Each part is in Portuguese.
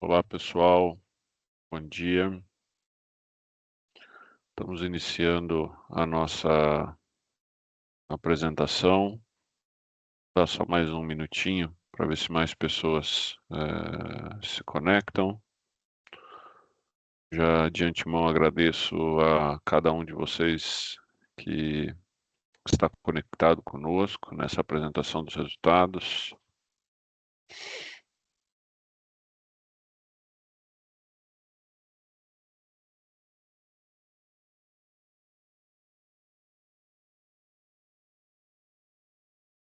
Olá, pessoal. Bom dia. Estamos iniciando a nossa apresentação. Dá só mais um minutinho para ver se mais pessoas se conectam. Já de antemão agradeço a cada um de vocês que está conectado conosco nessa apresentação dos resultados.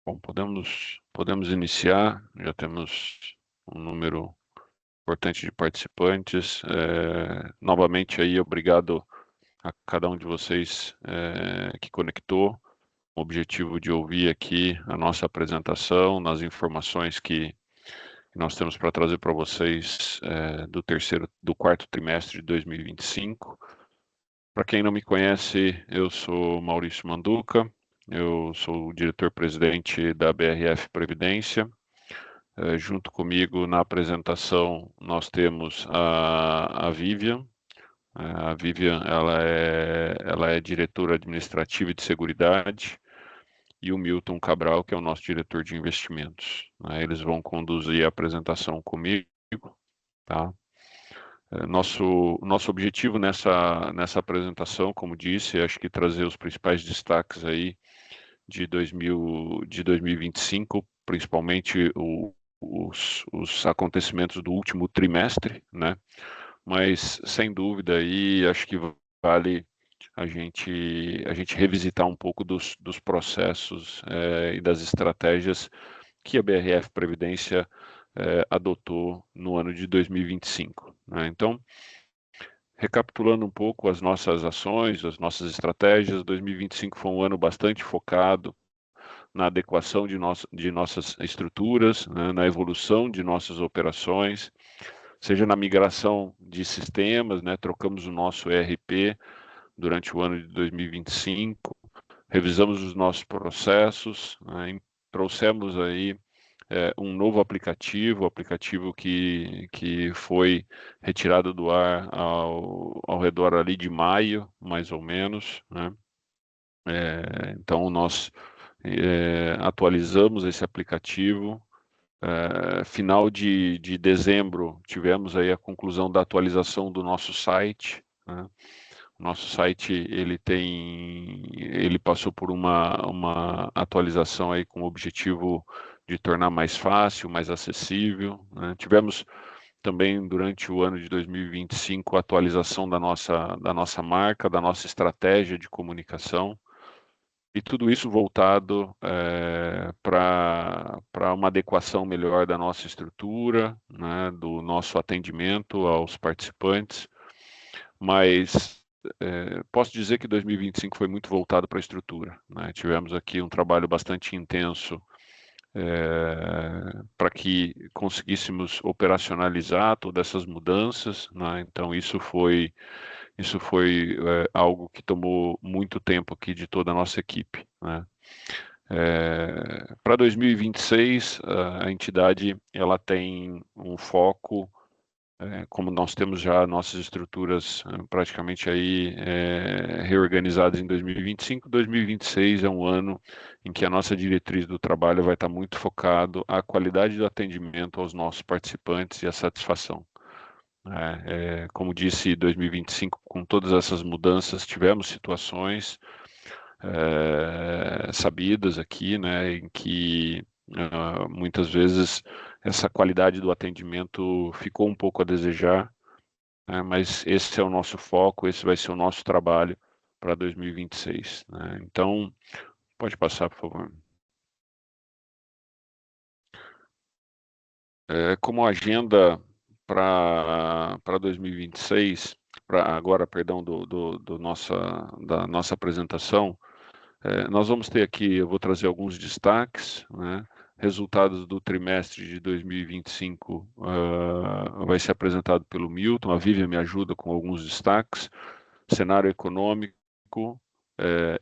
Bom, podemos iniciar. Já temos um número importante de participantes. Novamente aí, obrigado a cada um de vocês que conectou, com o objetivo de ouvir aqui a nossa apresentação, nas informações que nós temos para trazer para vocês do quarto trimestre de 2025. Para quem não me conhece, eu sou Maurício Manduca, eu sou o diretor-presidente da BRF Previdência. Junto comigo na apresentação nós temos a Vivian. A Vivian, ela é diretora administrativa e de seguridade, e o Milton Cabral, que é o nosso diretor de investimentos. Eles vão conduzir a apresentação comigo, tá? Nosso objetivo nessa apresentação, como disse, acho que trazer os principais destaques aí de 2025, principalmente os acontecimentos do último trimestre, né? Mas sem dúvida aí acho que vale a gente revisitar um pouco dos processos e das estratégias que a BRF Previdência adotou no ano de 2025, né? Então, recapitulando um pouco as nossas ações, as nossas estratégias, 2025 foi um ano bastante focado na adequação de nossas estruturas, né, na evolução de nossas operações, seja na migração de sistemas, né, trocamos o nosso ERP durante o ano de 2025, revisamos os nossos processos, né, trouxemos aí um novo aplicativo, que foi retirado do ar ao redor ali de maio, mais ou menos, né? Então nós atualizamos esse aplicativo. Final de dezembro tivemos aí a conclusão da atualização do nosso site, né? O nosso site ele passou por uma atualização aí com o objetivo de tornar mais fácil, mais acessível, né? Tivemos também durante o ano de 2025 a atualização da nossa marca, da nossa estratégia de comunicação. E tudo isso voltado para uma adequação melhor da nossa estrutura, né, do nosso atendimento aos participantes. Mas posso dizer que 2025 foi muito voltado para a estrutura, né? Tivemos aqui um trabalho bastante intenso para que conseguíssemos operacionalizar todas essas mudanças, né? Então isso foi algo que tomou muito tempo aqui de toda a nossa equipe, né? Para 2026, a entidade ela tem um foco, como nós temos já nossas estruturas praticamente aí reorganizadas em 2025, 2026 é um ano em que a nossa diretriz do trabalho vai estar muito focado à qualidade do atendimento aos nossos participantes e à satisfação. Como disse, 2025, com todas essas mudanças, tivemos situações sabidas aqui, né, em que muitas vezes essa qualidade do atendimento ficou um pouco a desejar, né, mas esse é o nosso foco, esse vai ser o nosso trabalho para 2026, né? Então, pode passar, por favor. Como agenda para 2026, perdão, da nossa apresentação, nós vamos ter aqui, eu vou trazer alguns destaques, né? Resultados do trimestre de 2025 vai ser apresentado pelo Milton, a Vivian me ajuda com alguns destaques, cenário econômico,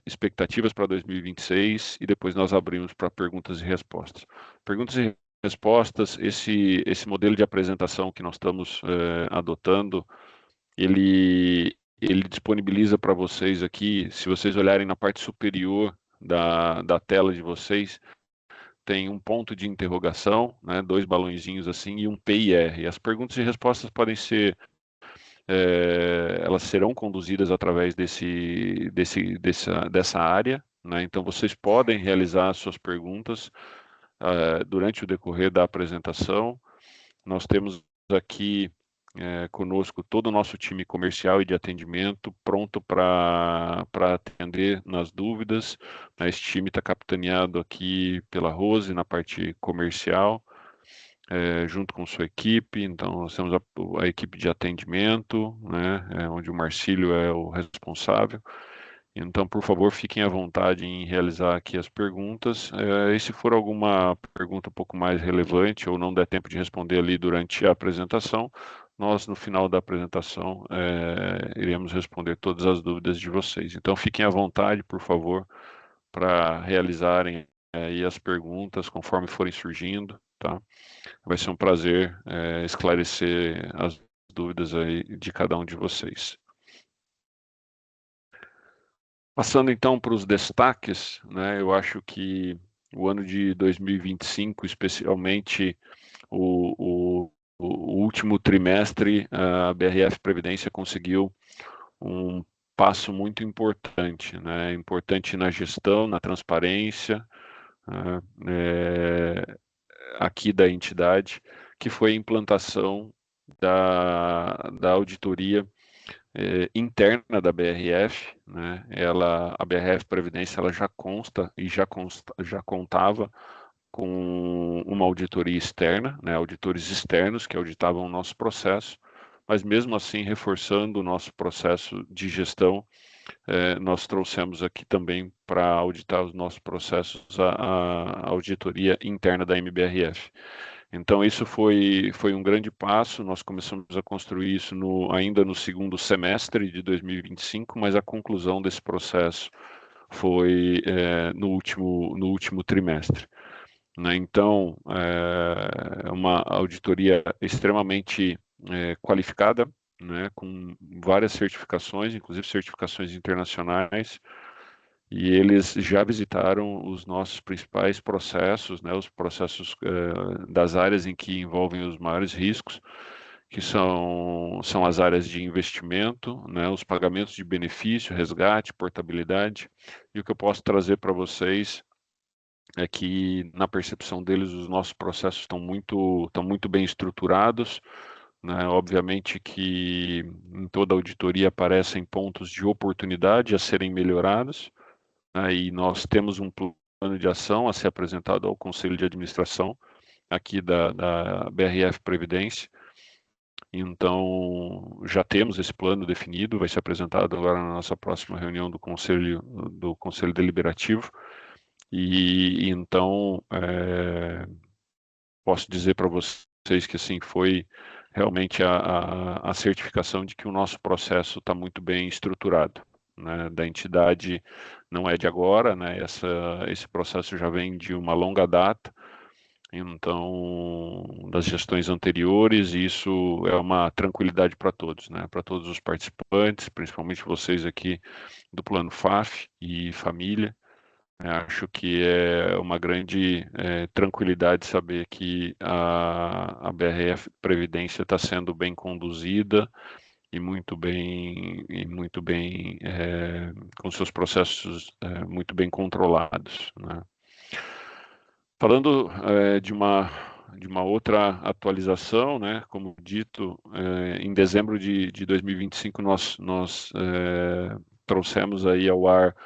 expectativas para 2026 e depois nós abrimos para perguntas e respostas. Perguntas e respostas. Esse modelo de apresentação que nós estamos adotando, ele disponibiliza para vocês aqui, se vocês olharem na parte superior da tela de vocês, tem um ponto de interrogação, né, dois balãozinhos assim, e um P e R. As perguntas e respostas podem ser, elas serão conduzidas através dessa área, né? Então vocês podem realizar suas perguntas durante o decorrer da apresentação. Nós temos aqui conosco todo o nosso time comercial e de atendimento pronto para atender nas dúvidas. Esse time está capitaneado aqui pela Rose na parte comercial, junto com sua equipe. Então, nós temos a equipe de atendimento, né, onde o Marcílio é o responsável. Então, por favor, fiquem à vontade em realizar aqui as perguntas. E se for alguma pergunta um pouco mais relevante ou não der tempo de responder ali durante a apresentação, nós, no final da apresentação, iremos responder todas as dúvidas de vocês. Então, fiquem à vontade, por favor, para realizarem aí as perguntas conforme forem surgindo, tá? Vai ser um prazer esclarecer as dúvidas aí de cada um de vocês. Passando então para os destaques, né, eu acho que o ano de 2025, especialmente o último trimestre, a BRF Previdência conseguiu um passo muito importante, né, importante na gestão, na transparência, aqui da entidade, que foi a implantação da auditoria interna da BRF, né? A BRF Previdência, ela já consta e já contava com uma auditoria externa, né? Auditores externos que auditavam o nosso processo, mas mesmo assim, reforçando o nosso processo de gestão, nós trouxemos aqui também para auditar os nossos processos a auditoria interna da MBRF. Então, isso foi um grande passo. Nós começamos a construir isso ainda no segundo semestre de 2025, mas a conclusão desse processo foi no último trimestre, né? Então, é uma auditoria extremamente qualificada, né, com várias certificações, inclusive certificações internacionais, e eles já visitaram os nossos principais processos, né, os processos das áreas em que envolvem os maiores riscos, que são as áreas de investimento, né, os pagamentos de benefício, resgate, portabilidade. E o que eu posso trazer para vocês é que, na percepção deles, os nossos processos estão muito bem estruturados, né? Obviamente que em toda auditoria aparecem pontos de oportunidade a serem melhorados, né? E nós temos um plano de ação a ser apresentado ao Conselho de Administração aqui da BRF Previdência. Então, já temos esse plano definido, vai ser apresentado agora na nossa próxima reunião do Conselho Deliberativo. E então, posso dizer para vocês que assim foi realmente a certificação de que o nosso processo está muito bem estruturado, né? Da entidade não é de agora, né? Esse processo já vem de uma longa data, então das gestões anteriores, e isso é uma tranquilidade para todos, né? Para todos os participantes, principalmente vocês aqui do Plano FAF e família. Acho que é uma grande tranquilidade saber que a BRF Previdência está sendo bem conduzida e muito bem com seus processos muito bem controlados, né? Falando de uma outra atualização, né? Como dito, em dezembro de 2025 nós trouxemos aí ao ar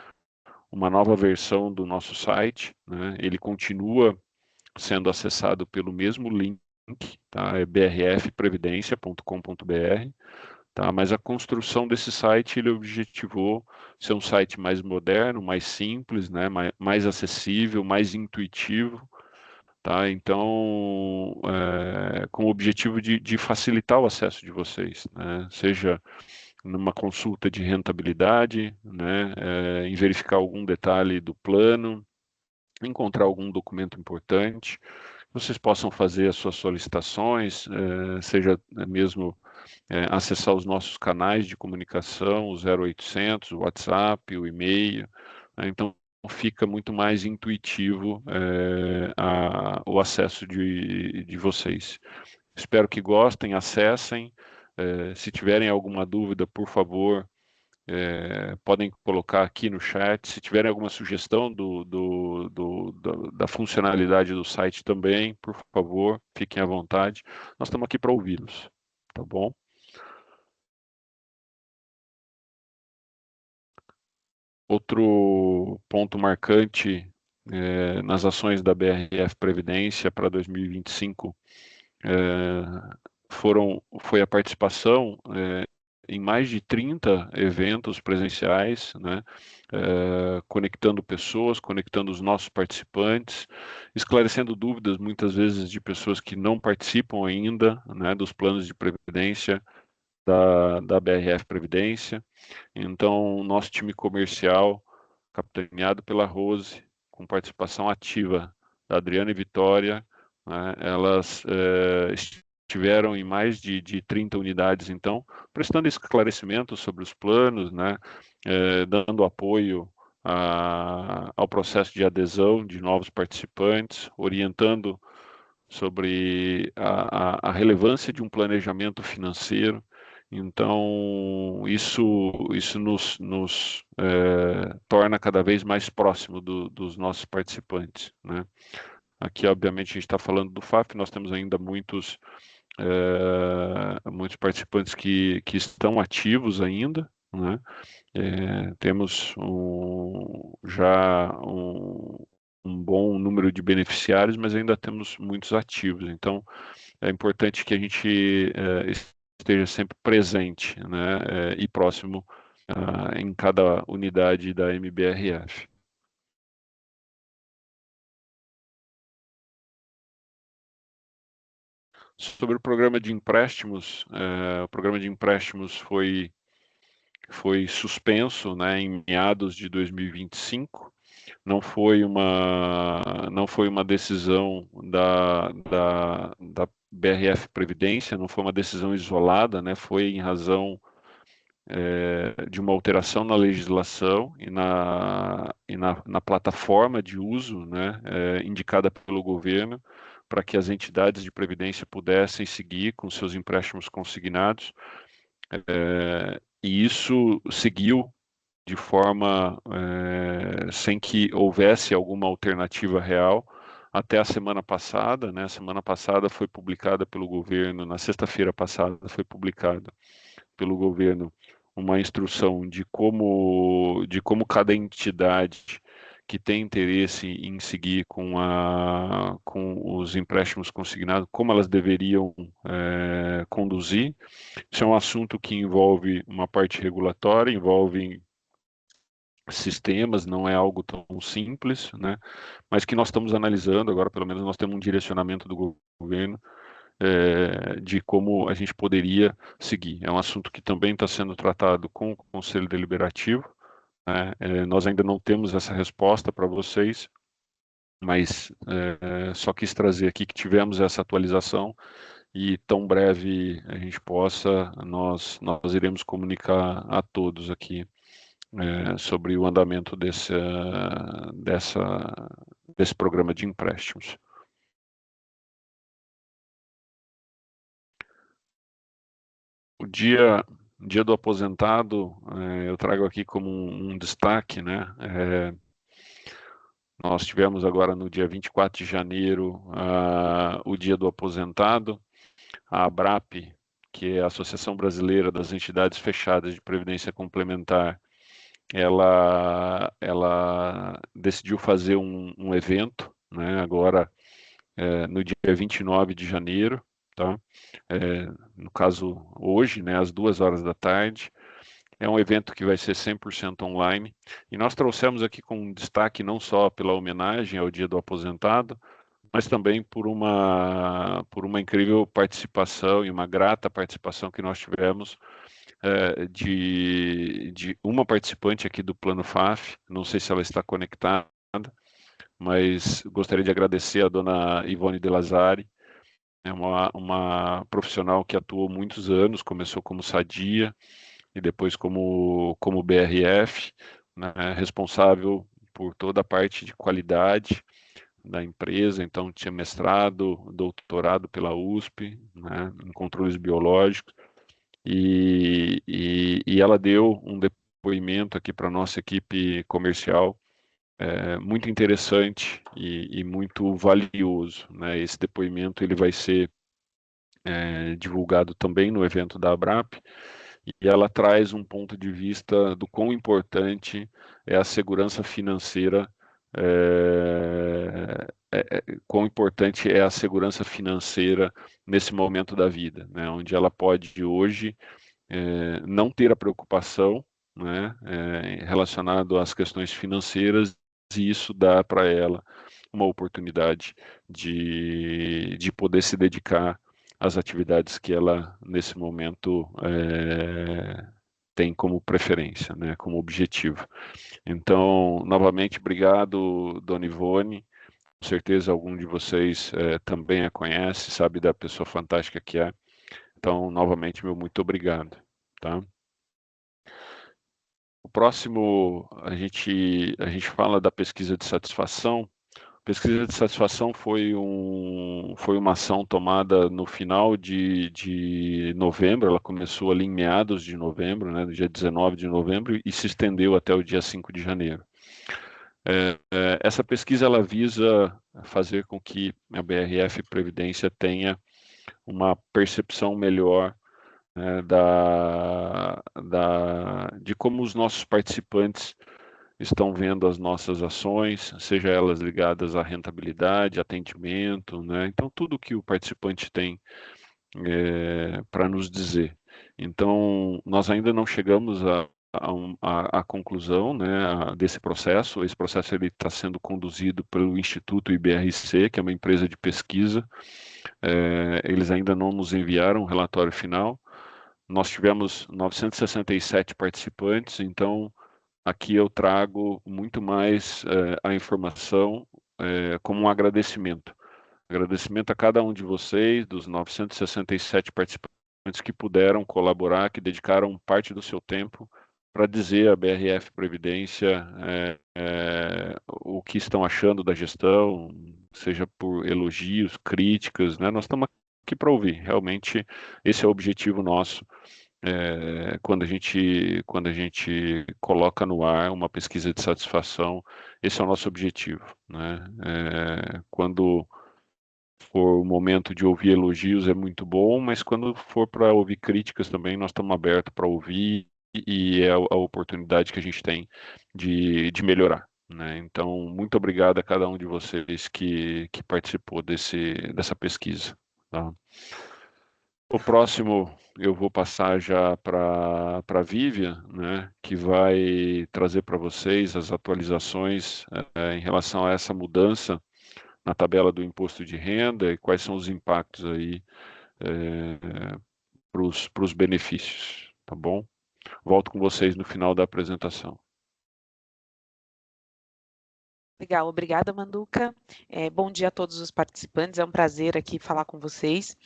uma nova versão do nosso site, né? Ele continua sendo acessado pelo mesmo link, tá? É brfprevidencia.com.br, tá? Mas a construção desse site, ele objetivou ser um site mais moderno, mais simples, né? Mais acessível, mais intuitivo, tá? Então, com o objetivo de facilitar o acesso de vocês, né? Seja numa consulta de rentabilidade, né, em verificar algum detalhe do plano, encontrar algum documento importante. vocês possam fazer as suas solicitações, seja mesmo acessar os nossos canais de comunicação, o 0800, o WhatsApp, o e-mail, né? Então fica muito mais intuitivo o acesso de vocês. Espero que gostem, acessem. Se tiverem alguma dúvida, por favor, podem colocar aqui no chat. Se tiverem alguma sugestão da funcionalidade do site também, por favor, fiquem à vontade. Nós estamos aqui para ouvi-los, tá bom? Outro ponto marcante nas ações da BRF Previdência para 2025 foi a participação em mais de 30 eventos presenciais, né, conectando pessoas, conectando os nossos participantes, esclarecendo dúvidas muitas vezes de pessoas que não participam ainda, né, dos planos de previdência da BRF Previdência. Então, nosso time comercial, capitaneado pela Rose, com participação ativa da Adriana e Vitória, né, elas estiveram em mais de 30 unidades, então, prestando esclarecimentos sobre os planos, né, dando apoio ao processo de adesão de novos participantes, orientando sobre a relevância de um planejamento financeiro. Então, isso nos torna cada vez mais próximo dos nossos participantes, né? Aqui, obviamente, a gente está falando do FAF, nós temos ainda muitos participantes que estão ativos ainda, né? Temos já um bom número de beneficiários, mas ainda temos muitos ativos. Então, é importante que a gente esteja sempre presente, né, e próximo em cada unidade da MBRF. Sobre o programa de empréstimos, o programa de empréstimos foi suspenso, né, em meados de 2025. Não foi uma decisão da BRF Previdência, não foi uma decisão isolada, né? Foi em razão de uma alteração na legislação e na plataforma de uso, né, indicada pelo governo, para que as entidades de previdência pudessem seguir com seus empréstimos consignados. E isso seguiu de forma sem que houvesse alguma alternativa real até a semana passada, né? A semana passada foi publicada pelo governo, na sexta-feira passada foi publicada pelo governo uma instrução de como cada entidade que tem interesse em seguir com os empréstimos consignados, como elas deveriam conduzir. Isso é um assunto que envolve uma parte regulatória, envolve sistemas, não é algo tão simples, né? Mas que nós estamos analisando agora, pelo menos nós temos um direcionamento do governo de como a gente poderia seguir. É um assunto que também está sendo tratado com o Conselho Deliberativo, né? Nós ainda não temos essa resposta para vocês, mas só quis trazer aqui que tivemos essa atualização e tão breve a gente possa, nós iremos comunicar a todos aqui sobre o andamento desse programa de empréstimos. O dia do aposentado, eu trago aqui como um destaque, né? Nós tivemos agora no dia 24 de janeiro o dia do aposentado. A ABRAP, que é a Associação Brasileira das Entidades Fechadas de Previdência Complementar, ela decidiu fazer um evento, né, agora no dia 29 de janeiro, tá? No caso hoje, né, às 2 horas da tarde. É um evento que vai ser 100% online. E nós trouxemos aqui com um destaque não só pela homenagem ao Dia do Aposentado, mas também por uma incrível participação e uma grata participação que nós tivemos de uma participante aqui do Plano FAF, não sei se ela está conectada, mas gostaria de agradecer a dona Ivone De Lazari, é uma profissional que atuou muitos anos, começou como Sadia e depois como BRF, né, responsável por toda a parte de qualidade da empresa, então tinha mestrado, doutorado pela USP, né, em controles biológicos, e ela deu um depoimento aqui para a nossa equipe comercial, muito interessante e muito valioso, né? Esse depoimento ele vai ser divulgado também no evento da Abrap, e ela traz um ponto de vista do quão importante é a segurança financeira, quão importante é a segurança financeira nesse momento da vida, né? Onde ela pode hoje não ter a preocupação, né, relacionado às questões financeiras, e isso dá para ela uma oportunidade de poder se dedicar às atividades que ela, nesse momento, tem como preferência, né, como objetivo. Então, novamente, obrigado, dona Ivone. Com certeza algum de vocês também a conhece, sabe da pessoa fantástica que é. Então, novamente, meu muito obrigado. Tá? O próximo, a gente fala da pesquisa de satisfação. Pesquisa de satisfação foi uma ação tomada no final de novembro, ela começou ali em meados de novembro, né, no dia 19 de novembro, e se estendeu até o dia 5 de janeiro. Essa pesquisa ela visa fazer com que a BRF Previdência tenha uma percepção melhor, né, de como os nossos participantes estão vendo as nossas ações, seja elas ligadas à rentabilidade, atendimento, né? Então, tudo que o participante tem para nos dizer. Então, nós ainda não chegamos à conclusão, né, desse processo. Esse processo está sendo conduzido pelo Instituto IBRC, que é uma empresa de pesquisa. Eles ainda não nos enviaram o relatório final. Nós tivemos 967 participantes, então aqui eu trago muito mais a informação como um agradecimento. Agradecimento a cada um de vocês, dos 967 participantes que puderam colaborar, que dedicaram parte do seu tempo para dizer à BRF Previdência o que estão achando da gestão, seja por elogios, críticas, né? Nós estamos aqui para ouvir. Realmente, esse é o objetivo nosso quando a gente coloca no ar uma pesquisa de satisfação. Esse é o nosso objetivo, né? Quando for o momento de ouvir elogios é muito bom, mas quando for para ouvir críticas também, nós estamos abertos para ouvir, e é a oportunidade que a gente tem de melhorar, né? Então, muito obrigado a cada um de vocês que participou dessa pesquisa, tá? O próximo eu vou passar já para a Vivian, né, que vai trazer para vocês as atualizações em relação a essa mudança na tabela do imposto de renda e quais são os impactos aí para os benefícios, tá bom? Volto com vocês no final da apresentação. Legal, obrigada, Manduca. Bom dia a todos os participantes, é um prazer aqui falar com vocês.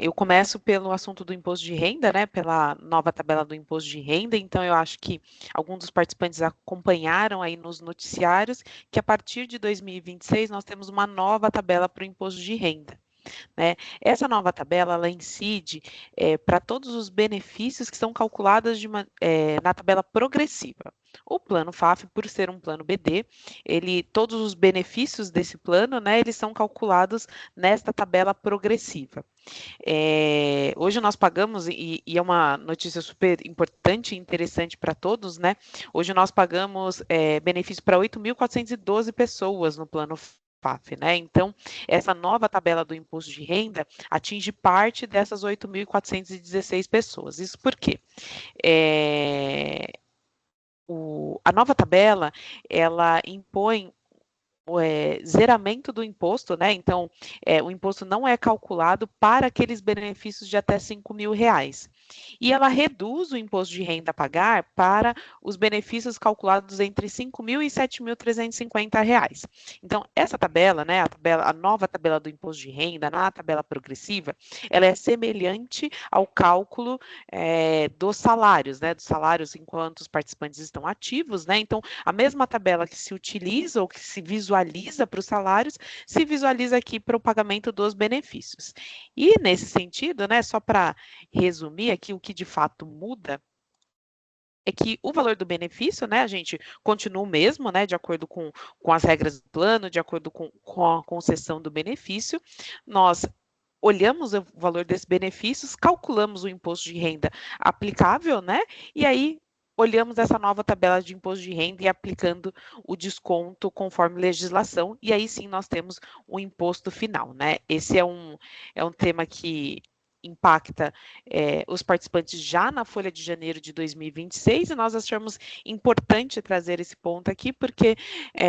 Eu começo pelo assunto do imposto de renda, né, pela nova tabela do imposto de renda. Então, eu acho que alguns dos participantes acompanharam aí nos noticiários que a partir de 2026 nós temos uma nova tabela para o imposto de renda, né? Essa nova tabela ela incide para todos os benefícios que são calculados na tabela progressiva. O plano FAF, por ser um plano BD, todos os benefícios desse plano, né, eles são calculados nesta tabela progressiva. Hoje nós pagamos, e é uma notícia super importante e interessante para todos, né? Hoje nós pagamos benefício para 8.412 pessoas no plano FAF, né? Então, essa nova tabela do imposto de renda atinge parte dessas 8.416 pessoas. Isso por quê? A nova tabela, ela impõe zeramento do imposto, né? Então, o imposto não é calculado para aqueles benefícios de até R$ 5.000. e ela reduz o imposto de renda a pagar para os benefícios calculados entre R$ 5.000 e R$ 7.350. Então, essa tabela, né, a nova tabela do imposto de renda, na tabela progressiva, ela é semelhante ao cálculo dos salários, né, dos salários enquanto os participantes estão ativos, né, então a mesma tabela que se utiliza ou que se visualiza para os salários, se visualiza aqui para o pagamento dos benefícios. E nesse sentido, né, só para resumir aqui o que de fato muda, é que o valor do benefício, né, a gente continua o mesmo, né, de acordo com as regras do plano, de acordo com a concessão do benefício, nós olhamos o valor desses benefícios, calculamos o imposto de renda aplicável, né, e aí olhamos essa nova tabela de imposto de renda e aplicando o desconto conforme legislação, e aí sim nós temos o imposto final, né. Esse é um tema que impacta os participantes já na folha de janeiro de 2026, e nós achamos importante trazer esse ponto aqui, porque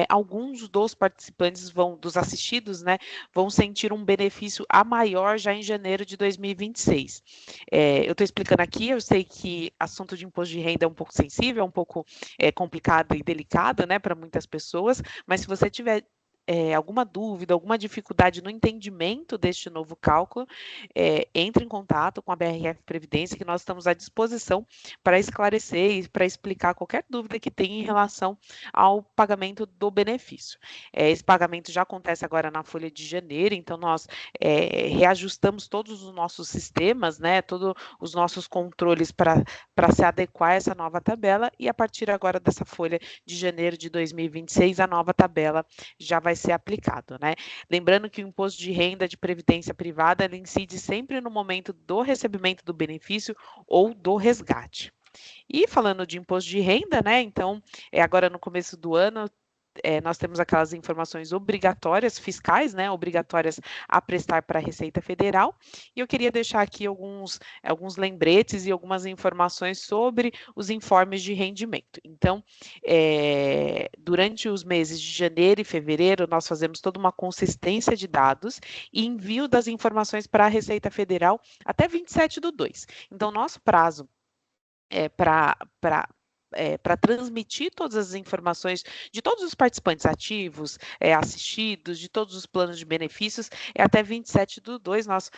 alguns dos participantes dos assistidos, né, vão sentir um benefício a maior já em janeiro de 2026. Eu estou explicando aqui, eu sei que assunto de imposto de renda é um pouco sensível, é um pouco complicado e delicado, né, para muitas pessoas, mas se você tiver alguma dúvida, alguma dificuldade no entendimento deste novo cálculo, entre em contato com a BRF Previdência, que nós estamos à disposição para esclarecer e para explicar qualquer dúvida que tenha em relação ao pagamento do benefício. Esse pagamento já acontece agora na folha de janeiro, então nós reajustamos todos os nossos sistemas, né, todos os nossos controles para se adequar a essa nova tabela, e a partir agora dessa folha de janeiro de 2026, a nova tabela já vai ser aplicado, né? Lembrando que o imposto de renda de previdência privada ele incide sempre no momento do recebimento do benefício ou do resgate. E falando de imposto de renda, né? Então, agora no começo do ano, nós temos aquelas informações obrigatórias fiscais, né, obrigatórias a prestar para a Receita Federal, e eu queria deixar aqui alguns lembretes e algumas informações sobre os informes de rendimento. Então, durante os meses de janeiro e fevereiro, nós fazemos toda uma consistência de dados e envio das informações para a Receita Federal até 27/2. Então, nosso prazo para transmitir todas as informações de todos os participantes ativos, assistidos, de todos os planos de benefícios, até 27/2, nós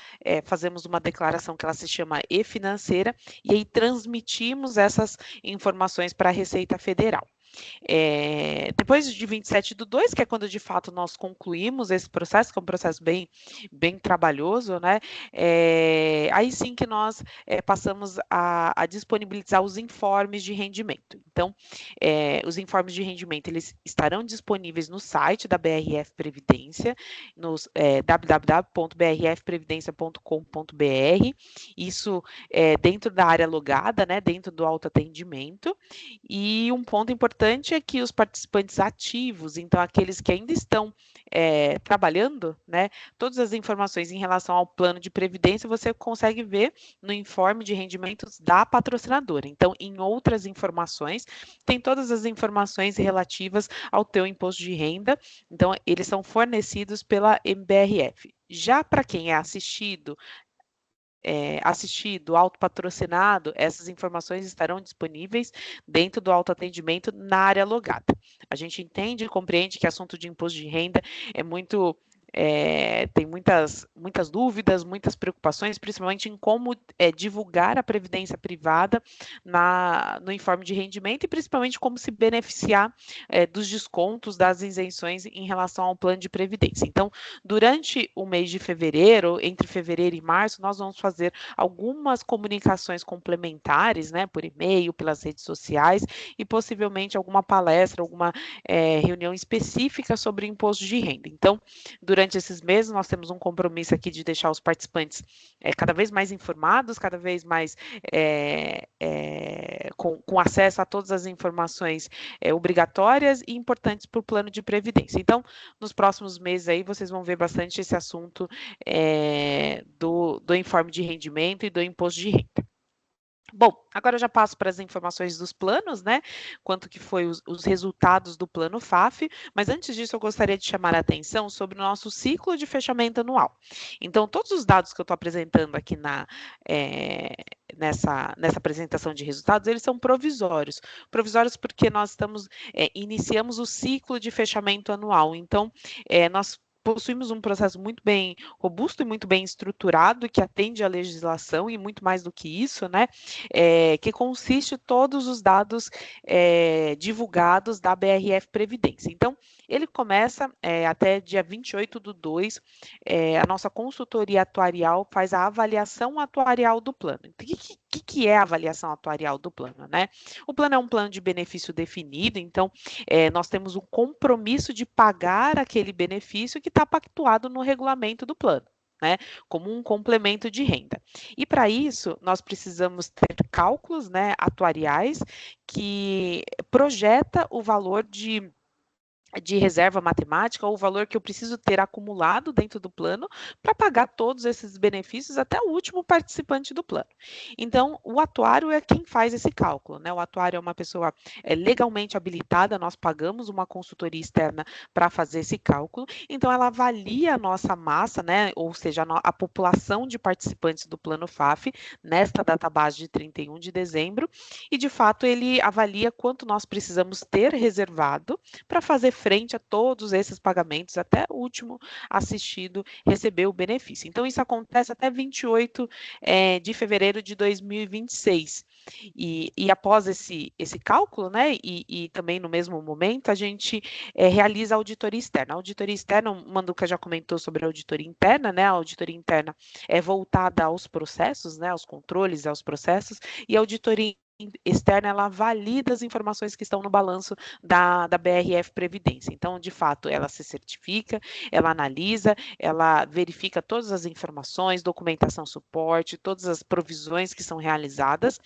fazemos uma declaração que ela se chama e-financeira, e aí transmitimos essas informações para a Receita Federal. Depois de 27/2, que é quando de fato nós concluímos esse processo, que é um processo bem trabalhoso, né? Aí sim que nós passamos a disponibilizar os informes de rendimento. Então, os informes de rendimento eles estarão disponíveis no site da BRF Previdência, no www.brfprevidencia.com.br, isso dentro da área logada, né? Dentro do autoatendimento. E um ponto importante é que os participantes ativos, então aqueles que ainda estão trabalhando, né, todas as informações em relação ao plano de previdência você consegue ver no informe de rendimentos da patrocinadora. Então, em outras informações, tem todas as informações relativas ao teu imposto de renda. Então, eles são fornecidos pela MBRF. Já para quem é assistido, autopatrocinado, essas informações estarão disponíveis dentro do autoatendimento na área logada. A gente entende e compreende que assunto de imposto de renda é muito tem muitas dúvidas, muitas preocupações, principalmente em como divulgar a previdência privada no informe de rendimento e principalmente como se beneficiar dos descontos, das isenções em relação ao plano de previdência. Então, durante o mês de fevereiro, entre fevereiro e março, nós vamos fazer algumas comunicações complementares, né, por e-mail, pelas redes sociais e possivelmente alguma palestra, alguma reunião específica sobre imposto de renda. Então, durante esses meses, nós temos um compromisso aqui de deixar os participantes cada vez mais informados, cada vez mais com acesso a todas as informações obrigatórias e importantes para o plano de previdência. Então, nos próximos meses aí, vocês vão ver bastante esse assunto do informe de rendimento e do imposto de renda. Bom, agora eu já passo para as informações dos planos, né? Quanto que foi os resultados do plano FAF, mas antes disso eu gostaria de chamar a atenção sobre o nosso ciclo de fechamento anual. Então, todos os dados que eu estou apresentando aqui nessa apresentação de resultados, eles são provisórios. Provisórios porque nós iniciamos o ciclo de fechamento anual. Então, nós possuímos um processo muito bem robusto e muito bem estruturado, que atende à legislação e muito mais do que isso, né? Que consiste todos os dados divulgados da BRF Previdência. Então, ele começa até dia 28/2, a nossa consultoria atuarial faz a avaliação atuarial do plano. Então, o que é a avaliação atuarial do plano, né? O plano é um plano de benefício definido, então nós temos o compromisso de pagar aquele benefício que está pactuado no regulamento do plano, né, como um complemento de renda. E para isso, nós precisamos ter cálculos, né, atuariais que projeta o valor de reserva matemática ou o valor que eu preciso ter acumulado dentro do plano para pagar todos esses benefícios até o último participante do plano. Então, o atuário é quem faz esse cálculo, né? O atuário é uma pessoa legalmente habilitada, nós pagamos uma consultoria externa para fazer esse cálculo, então ela avalia a nossa massa, né? Ou seja, a população de participantes do plano FAF nesta database de 31 de dezembro, e de fato ele avalia quanto nós precisamos ter reservado para fazer frente a todos esses pagamentos, até o último assistido receber o benefício. Então, isso acontece até 28 de fevereiro de 2026. E após esse cálculo, né, e também no mesmo momento, a gente realiza a auditoria externa. A auditoria externa, o Manduca já comentou sobre a auditoria interna, né, a auditoria interna é voltada aos processos, né, aos controles, aos processos, e a auditoria externa, ela valida as informações que estão no balanço da BRF Previdência. Então, de fato, ela se certifica, ela analisa, ela verifica todas as informações, documentação, suporte, todas as provisões que são realizadas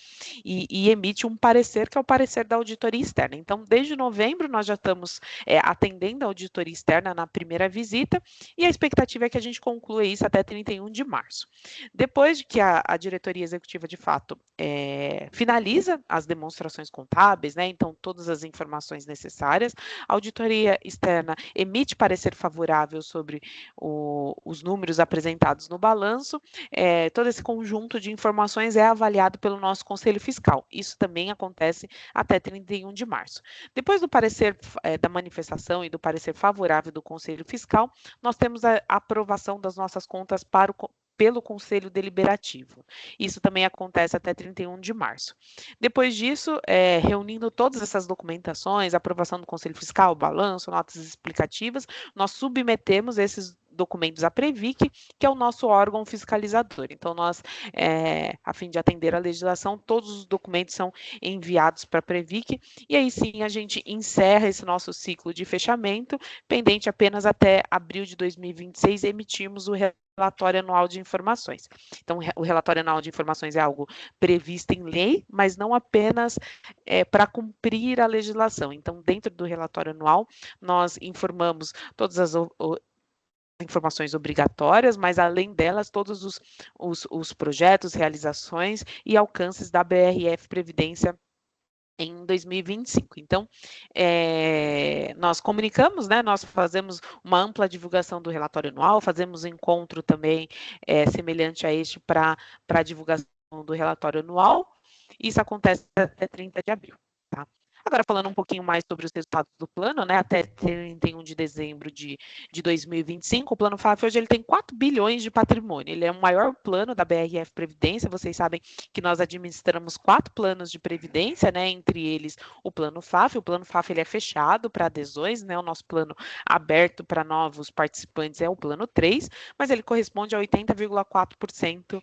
e emite um parecer, que é o parecer da auditoria externa. Então, desde novembro, nós já estamos atendendo a auditoria externa na primeira visita e a expectativa é que a gente conclua isso até 31 de março. Depois de que a diretoria executiva, de fato, finaliza as demonstrações contábeis, né? Então, todas as informações necessárias, a auditoria externa emite parecer favorável sobre os números apresentados no balanço, todo esse conjunto de informações é avaliado pelo nosso Conselho Fiscal. Isso também acontece até 31 de março. Depois do parecer da manifestação e do parecer favorável do Conselho Fiscal, nós temos a aprovação das nossas contas pelo Conselho Deliberativo. Isso também acontece até 31 de março. Depois disso, reunindo todas essas documentações, aprovação do Conselho Fiscal, balanço, notas explicativas, nós submetemos esses documentos à Previc, que é o nosso órgão fiscalizador. Então, nós, a fim de atender a legislação, todos os documentos são enviados para a Previc, e aí sim a gente encerra esse nosso ciclo de fechamento, pendente apenas até abril de 2026, emitirmos o relatório anual de informações. Então, o relatório anual de informações é algo previsto em lei, mas não apenas para cumprir a legislação. Então, dentro do relatório anual, nós informamos todas as informações obrigatórias, mas além delas, todos os projetos, realizações e alcances da BRF Previdência em 2025. Então, nós comunicamos, né, nós fazemos uma ampla divulgação do relatório anual, fazemos encontro também semelhante a este para a divulgação do relatório anual. Isso acontece até 30 de abril. Tá? Agora, falando um pouquinho mais sobre os resultados do plano, né, até 31 de dezembro de 2025, o plano FAF hoje ele tem 4 bilhões de patrimônio. Ele é o maior plano da BRF Previdência. Vocês sabem que nós administramos 4 planos de previdência, né, entre eles o plano FAF. O plano FAF ele é fechado para adesões, né, o nosso plano aberto para novos participantes é o plano 3, mas ele corresponde a 80,4%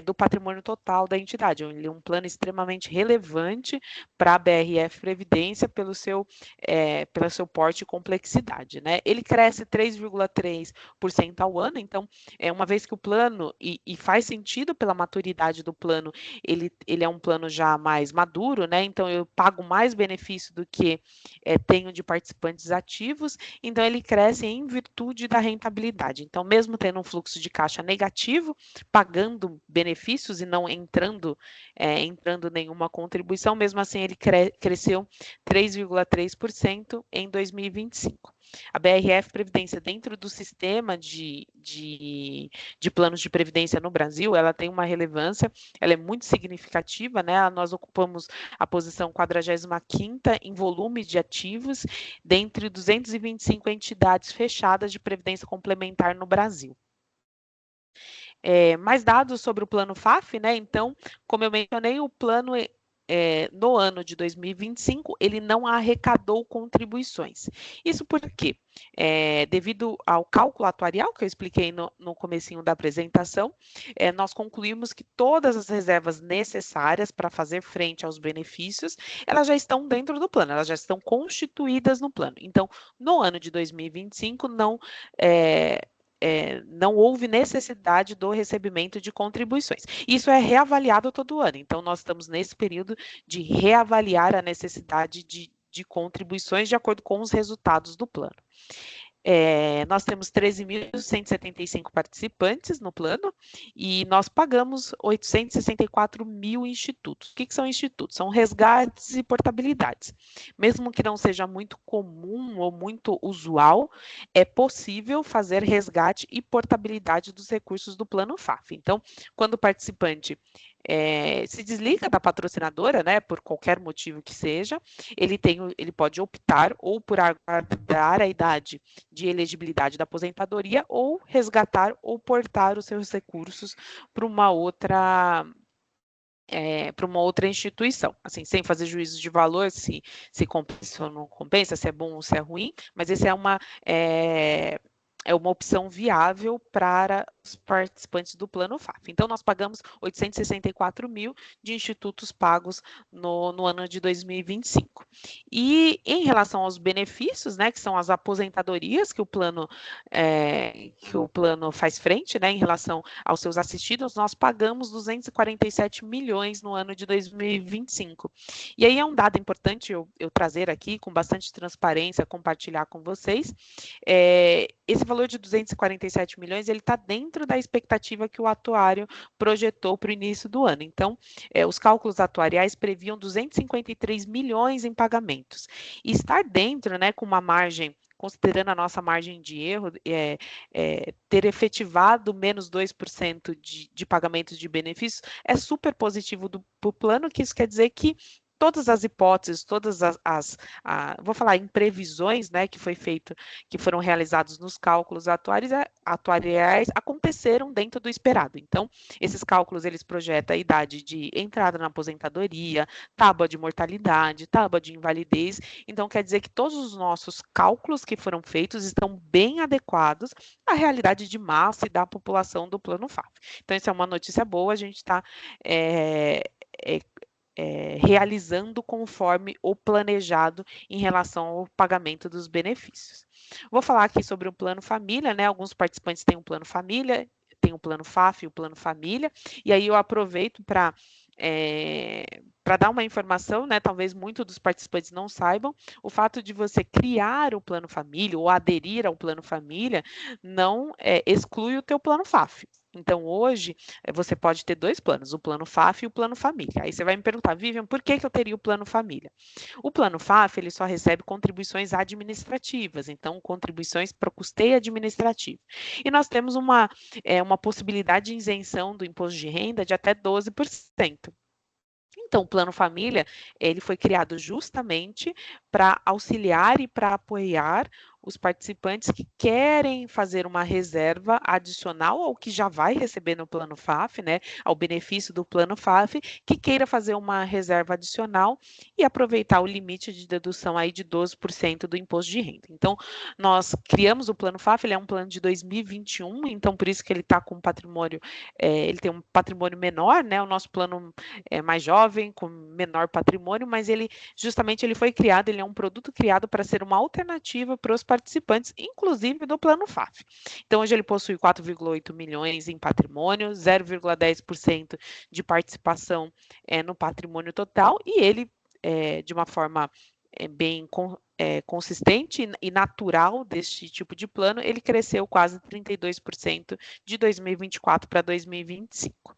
do patrimônio total da entidade. Ele é um plano extremamente relevante para a BRF Previdência pelo seu porte e complexidade, né? Ele cresce 3,3% ao ano, então, uma vez que o plano, e faz sentido pela maturidade do plano, ele é um plano já mais maduro, né? Então, eu pago mais benefício do que tenho de participantes ativos, então ele cresce em virtude da rentabilidade. Então, mesmo tendo um fluxo de caixa negativo, pagando benefícios e não entrando nenhuma contribuição, mesmo assim ele cresceu 3,3% em 2025. A BRF Previdência, dentro do sistema de planos de previdência no Brasil, ela tem uma relevância, ela é muito significativa, né? Nós ocupamos a posição 45ª em volume de ativos, dentre 225 entidades fechadas de previdência complementar no Brasil. Mais dados sobre o plano FAF, né? Então, como eu mencionei, o plano no ano de 2025, ele não arrecadou contribuições. Isso por quê? Devido ao cálculo atuarial que eu expliquei no comecinho da apresentação, nós concluímos que todas as reservas necessárias para fazer frente aos benefícios, elas já estão dentro do plano, elas já estão constituídas no plano. Então, no ano de 2025, não houve necessidade do recebimento de contribuições. Isso é reavaliado todo ano, então nós estamos nesse período de reavaliar a necessidade de contribuições de acordo com os resultados do plano. Nós temos 13.175 participantes no plano e nós pagamos 864 mil institutos. O que são institutos? São resgates e portabilidades. Mesmo que não seja muito comum ou muito usual, é possível fazer resgate e portabilidade dos recursos do plano FAF. Então, quando o participante se desliga da patrocinadora, né, por qualquer motivo que seja, ele pode optar ou por aguardar a idade de elegibilidade da aposentadoria ou resgatar ou portar os seus recursos para uma outra instituição, assim, sem fazer juízo de valor, se compensa ou não compensa, se é bom ou se é ruim, mas esse é uma opção viável para os participantes do plano FAF. Então, nós pagamos 864 mil de institutos pagos no ano de 2025. E em relação aos benefícios, né, que são as aposentadorias que o plano faz frente, né, em relação aos seus assistidos, nós pagamos 247 milhões no ano de 2025. E aí é um dado importante eu trazer aqui, com bastante transparência, compartilhar com vocês. Esse valor de 247 milhões, ele está dentro da expectativa que o atuário projetou para o início do ano. Então, os cálculos atuariais previam 253 milhões em pagamentos. E estar dentro, né, com uma margem, considerando a nossa margem de erro, ter efetivado menos 2% de pagamentos de benefícios é super positivo para o plano, que isso quer dizer que todas as hipóteses, todas vou falar em previsões, né, que foram realizados nos cálculos atuariais, aconteceram dentro do esperado. Então, esses cálculos, eles projetam a idade de entrada na aposentadoria, tábua de mortalidade, tábua de invalidez. Então, quer dizer que todos os nossos cálculos que foram feitos estão bem adequados à realidade de massa e da população do plano FAF. Então, isso é uma notícia boa, a gente está realizando conforme o planejado em relação ao pagamento dos benefícios. Vou falar aqui sobre o plano família, né? Alguns participantes têm um plano família, tem o plano FAF e o plano família, e aí eu aproveito para dar uma informação, né? Talvez muitos dos participantes não saibam, o fato de você criar o plano família ou aderir ao plano família não exclui o teu plano FAF. Então, hoje, você pode ter dois planos, o plano FAF e o plano família. Aí você vai me perguntar, Vivian, por que eu teria o plano família? O plano FAF, ele só recebe contribuições administrativas, então, contribuições para o custeio administrativo. E nós temos uma possibilidade de isenção do imposto de renda de até 12%. Então, o Plano Família, ele foi criado justamente para auxiliar e para apoiar os participantes que querem fazer uma reserva adicional ao que já vai receber no Plano FAF, né, ao benefício do Plano FAF, que queira fazer uma reserva adicional e aproveitar o limite de dedução aí de 12% do imposto de renda. Então, nós criamos o Plano FAF, ele é um plano de 2021, então por isso que ele está com um patrimônio, ele tem um patrimônio menor, né, o nosso plano é mais jovem, com menor patrimônio, mas ele foi criado, ele é um produto criado para ser uma alternativa para os participantes, inclusive do plano FAF. Então, hoje ele possui 4,8 milhões em patrimônio, 0,10% de participação no patrimônio total, e ele, de uma forma bem consistente e natural deste tipo de plano, ele cresceu quase 32% de 2024 para 2025.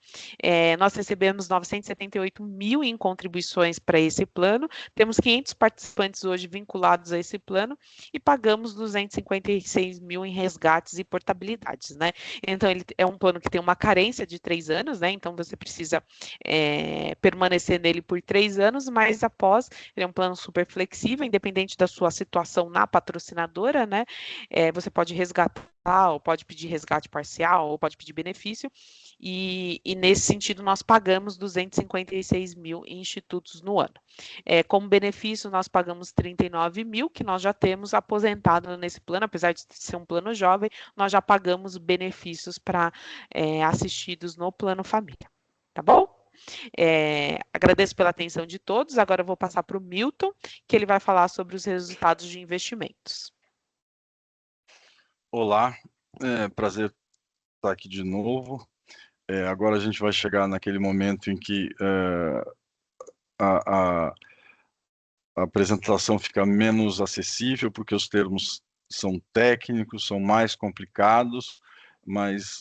Nós recebemos 978 mil em contribuições para esse plano, temos 500 participantes hoje vinculados a esse plano e pagamos 256 mil em resgates e portabilidades, né? Então, ele é um plano que tem uma carência de 3 anos, né? Então, você precisa permanecer nele por 3 anos, mas após, ele é um plano super flexível, independente da sua situação na patrocinadora, né? Você pode resgatar, ou pode pedir resgate parcial, ou pode pedir benefício, e nesse sentido nós pagamos 256 mil em institutos no ano. Como benefício, nós pagamos 39 mil, que nós já temos aposentado nesse plano, apesar de ser um plano jovem, nós já pagamos benefícios para assistidos no plano família. Tá bom? Agradeço pela atenção de todos. Agora eu vou passar para o Milton, que ele vai falar sobre os resultados de investimentos. Olá, prazer estar aqui de novo. Agora a gente vai chegar naquele momento em que a apresentação fica menos acessível, porque os termos são técnicos, são mais complicados, mas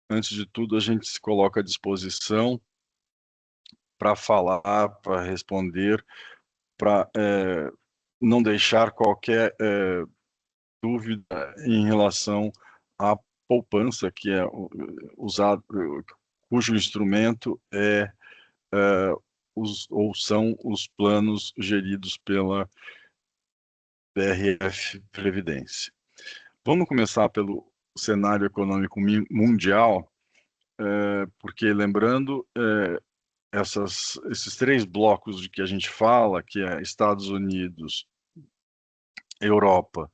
antes de tudo a gente se coloca à disposição para falar, para responder, para não deixar qualquer dúvida em relação à poupança, que é usado, cujo instrumento são os planos geridos pela BRF Previdência. Vamos começar pelo cenário econômico mundial, porque, lembrando, esses 3 blocos de que a gente fala, que é Estados Unidos, Europa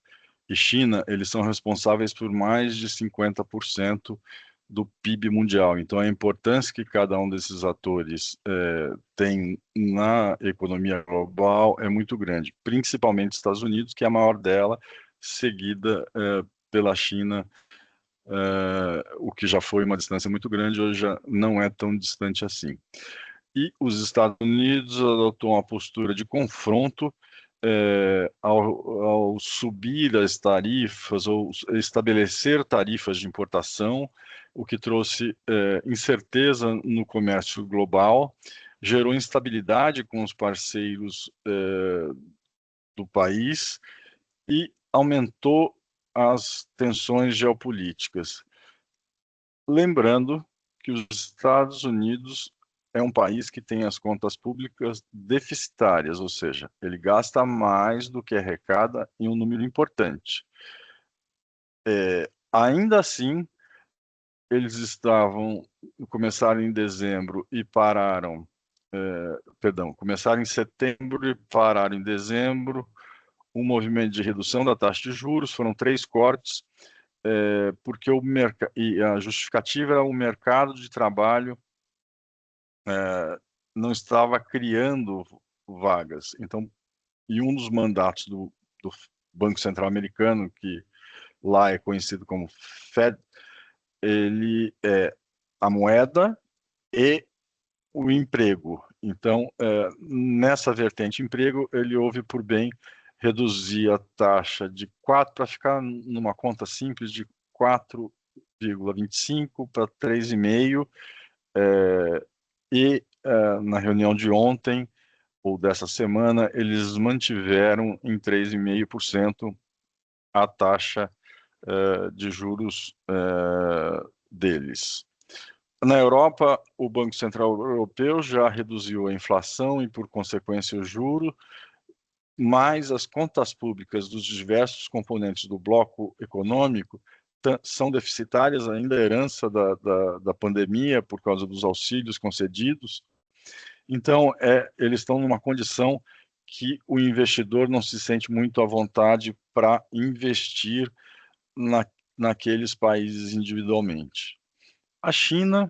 e China, eles são responsáveis por mais de 50% do PIB mundial. Então, a importância que cada um desses atores tem na economia global é muito grande, principalmente Estados Unidos, que é a maior dela, seguida pela China, o que já foi uma distância muito grande, hoje já não é tão distante assim. E os Estados Unidos adotou uma postura de confronto ao subir as tarifas ou estabelecer tarifas de importação, o que trouxe incerteza no comércio global, gerou instabilidade com os parceiros do país e aumentou as tensões geopolíticas. Lembrando que os Estados Unidos é um país que tem as contas públicas deficitárias, ou seja, ele gasta mais do que arrecada em um número importante. Ainda assim, eles começaram em dezembro e pararam, começaram em setembro e pararam em dezembro, um movimento de redução da taxa de juros, foram 3 cortes, porque e a justificativa era o mercado de trabalho não estava criando vagas. Então, e um dos mandatos do Banco Central Americano, que lá é conhecido como Fed, ele é a moeda e o emprego. Então, nessa vertente emprego, ele houve por bem reduzir a taxa de 4 para ficar numa conta simples de 4,25 para 3,5, e na reunião de ontem ou dessa semana, eles mantiveram em 3,5% a taxa de juros deles. Na Europa, o Banco Central Europeu já reduziu a inflação e, por consequência, o juro, mas as contas públicas dos diversos componentes do bloco econômico são deficitárias, ainda herança da pandemia, por causa dos auxílios concedidos. Então, eles estão numa condição que o investidor não se sente muito à vontade para investir naqueles países individualmente. A China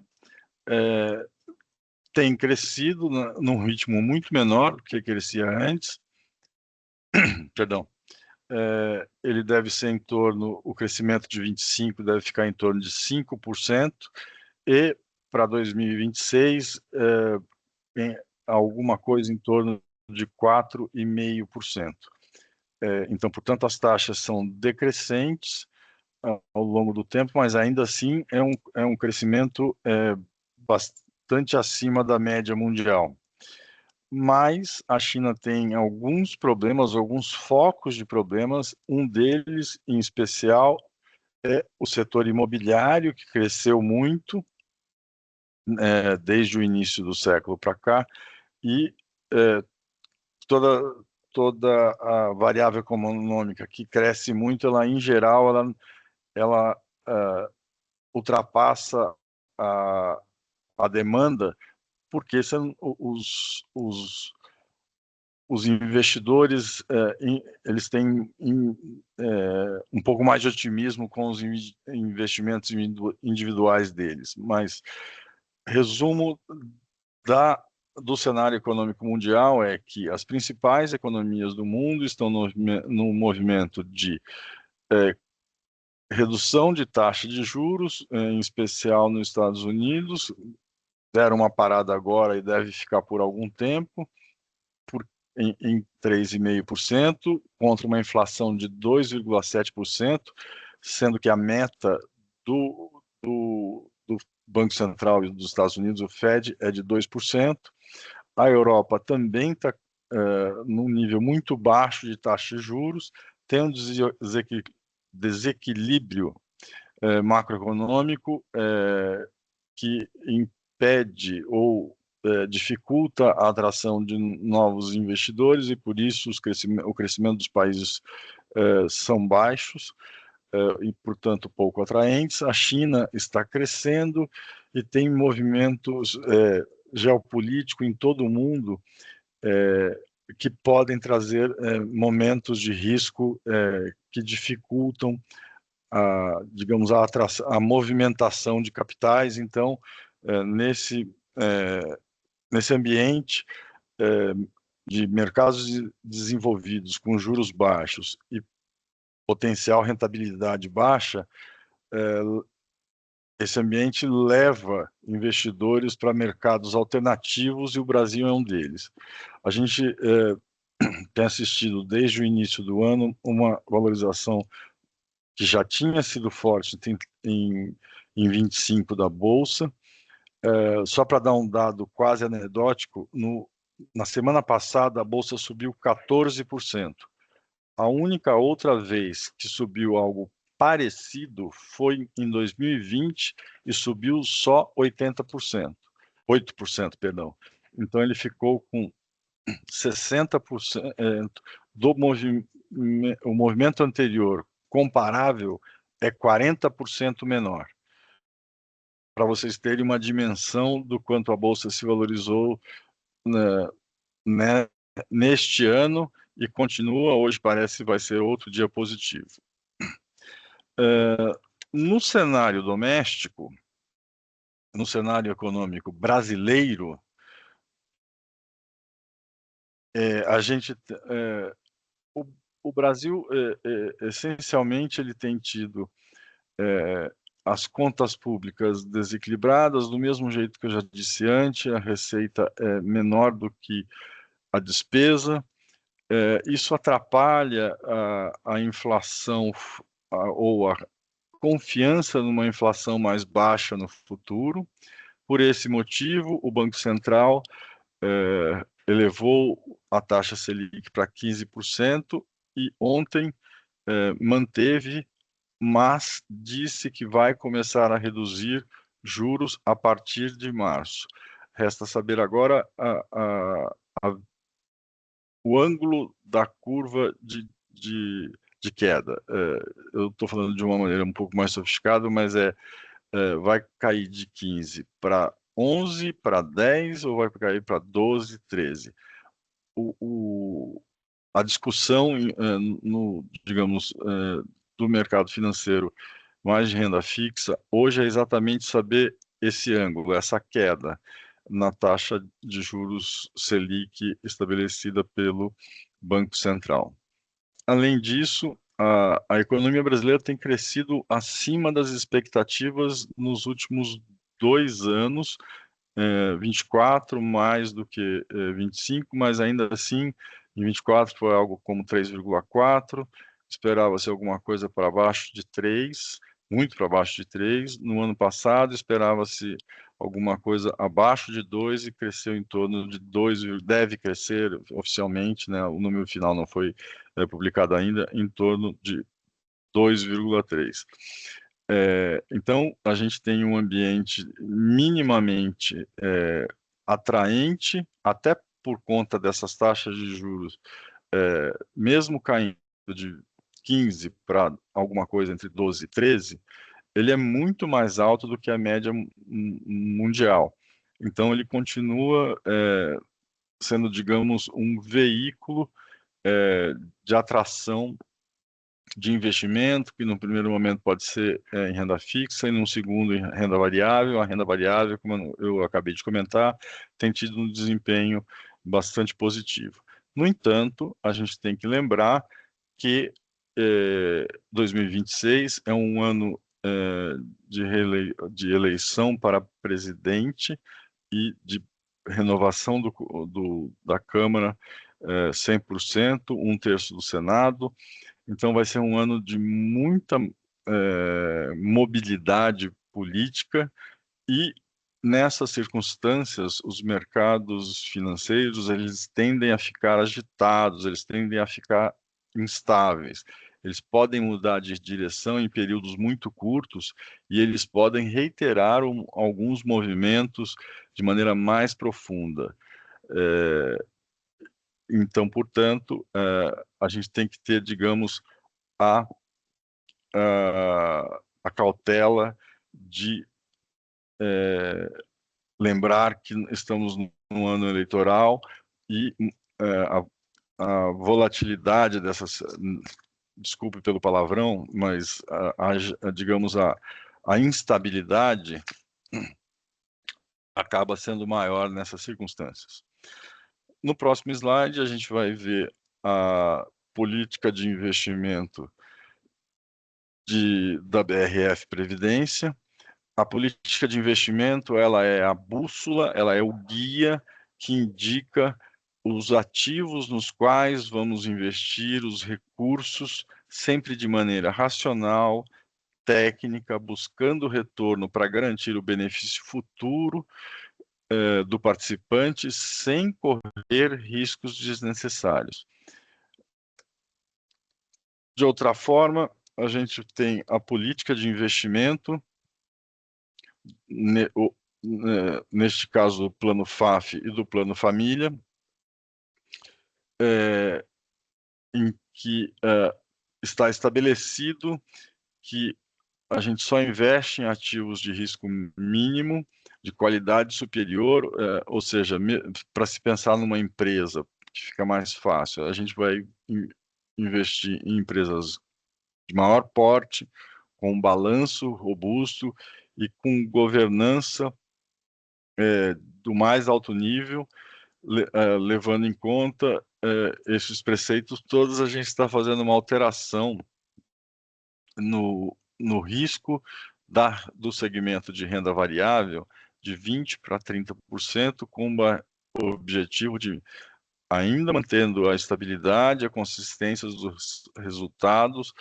tem crescido num ritmo muito menor do que crescia antes. Perdão. Ele deve ser em torno, o crescimento de 25 deve ficar em torno de 5%, e para 2026, alguma coisa em torno de 4,5%. Então, portanto, as taxas são decrescentes ao longo do tempo, mas ainda assim é um crescimento bastante acima da média mundial. Mas a China tem alguns problemas, alguns focos de problemas. Um deles, em especial, é o setor imobiliário, que cresceu muito desde o início do século para cá, e toda a variável econômica que cresce muito, ela, em geral, ela ultrapassa a demanda, porque os investidores eles têm um pouco mais de otimismo com os investimentos individuais deles. Mas resumo do cenário econômico mundial é que as principais economias do mundo estão no movimento de redução de taxa de juros, em especial nos Estados Unidos. Deram uma parada agora e deve ficar por algum tempo, em 3,5%, contra uma inflação de 2,7%, sendo que a meta do Banco Central dos Estados Unidos, o Fed, é de 2%. A Europa também está num nível muito baixo de taxa de juros, tem um desequilíbrio macroeconômico que impede ou dificulta a atração de novos investidores, e por isso o crescimento dos países são baixos e, portanto, pouco atraentes. A China está crescendo e tem movimentos geopolíticos em todo o mundo que podem trazer momentos de risco que dificultam digamos, a movimentação de capitais. Então, nesse ambiente de mercados desenvolvidos com juros baixos e potencial rentabilidade baixa, esse ambiente leva investidores para mercados alternativos, e o Brasil é um deles. A gente tem assistido desde o início do ano uma valorização que já tinha sido forte em 25 da Bolsa. Só para dar um dado quase anedótico, na semana passada a Bolsa subiu 14%. A única outra vez que subiu algo parecido foi em 2020 e subiu só 8%, perdão. Então ele ficou com 60% o movimento anterior comparável é 40% menor. Para vocês terem uma dimensão do quanto a Bolsa se valorizou neste ano, e continua, hoje parece que vai ser outro dia positivo. No cenário doméstico, no cenário econômico brasileiro, a gente... o Brasil, essencialmente, ele tem tido as contas públicas desequilibradas, do mesmo jeito que eu já disse antes, a receita é menor do que a despesa. Isso atrapalha a inflação ou a confiança numa inflação mais baixa no futuro. Por esse motivo, o Banco Central elevou a taxa Selic para 15% e ontem manteve, mas disse que vai começar a reduzir juros a partir de março. Resta saber agora o ângulo da curva de queda. Eu estou falando de uma maneira um pouco mais sofisticada, mas vai cair de 15 para 11, para 10, ou vai cair para 12, 13? A discussão digamos, do mercado financeiro mais de renda fixa hoje é exatamente saber esse ângulo, essa queda na taxa de juros Selic estabelecida pelo Banco Central. Além disso, a economia brasileira tem crescido acima das expectativas nos últimos 2 anos, 24 mais do que 25, mas ainda assim, em 24 foi algo como 3,4, esperava-se alguma coisa para baixo de 3, muito para baixo de 3. No ano passado, esperava-se alguma coisa abaixo de 2 e cresceu em torno de 2, deve crescer oficialmente, né? O número final não foi publicado ainda, em torno de 2,3. Então, a gente tem um ambiente minimamente atraente, até por conta dessas taxas de juros, mesmo caindo de 15 para alguma coisa entre 12 e 13, ele é muito mais alto do que a média mundial. Então, ele continua sendo, digamos, um veículo de atração de investimento, que no primeiro momento pode ser em renda fixa e num segundo em renda variável. A renda variável, como eu acabei de comentar, tem tido um desempenho bastante positivo. No entanto, a gente tem que lembrar que 2026 é um ano de eleição para presidente e de renovação da Câmara 100%, 1/3 do Senado. Então, vai ser um ano de muita mobilidade política e, nessas circunstâncias, os mercados financeiros eles tendem a ficar agitados, eles tendem a ficar instáveis. Eles podem mudar de direção em períodos muito curtos e eles podem reiterar alguns movimentos de maneira mais profunda. Então, portanto, a gente tem que ter, digamos, a cautela de lembrar que estamos num ano eleitoral e a volatilidade dessas, desculpe pelo palavrão, mas digamos a instabilidade acaba sendo maior nessas circunstâncias. No próximo slide a gente vai ver a política de investimento da BRF Previdência. A política de investimento, ela é a bússola, ela é o guia que indica os ativos nos quais vamos investir os recursos, sempre de maneira racional, técnica, buscando retorno para garantir o benefício futuro do participante, sem correr riscos desnecessários. De outra forma, a gente tem a política de investimento, neste caso, do plano FAF e do plano família, em que está estabelecido que a gente só investe em ativos de risco mínimo, de qualidade superior, ou seja, para se pensar numa empresa, que fica mais fácil, a gente vai investir em empresas de maior porte, com um balanço robusto e com governança do mais alto nível, levando em conta esses preceitos todos. A gente está fazendo uma alteração no risco do segmento de renda variável de 20% para 30%, com o objetivo de, ainda mantendo a estabilidade, a consistência dos resultados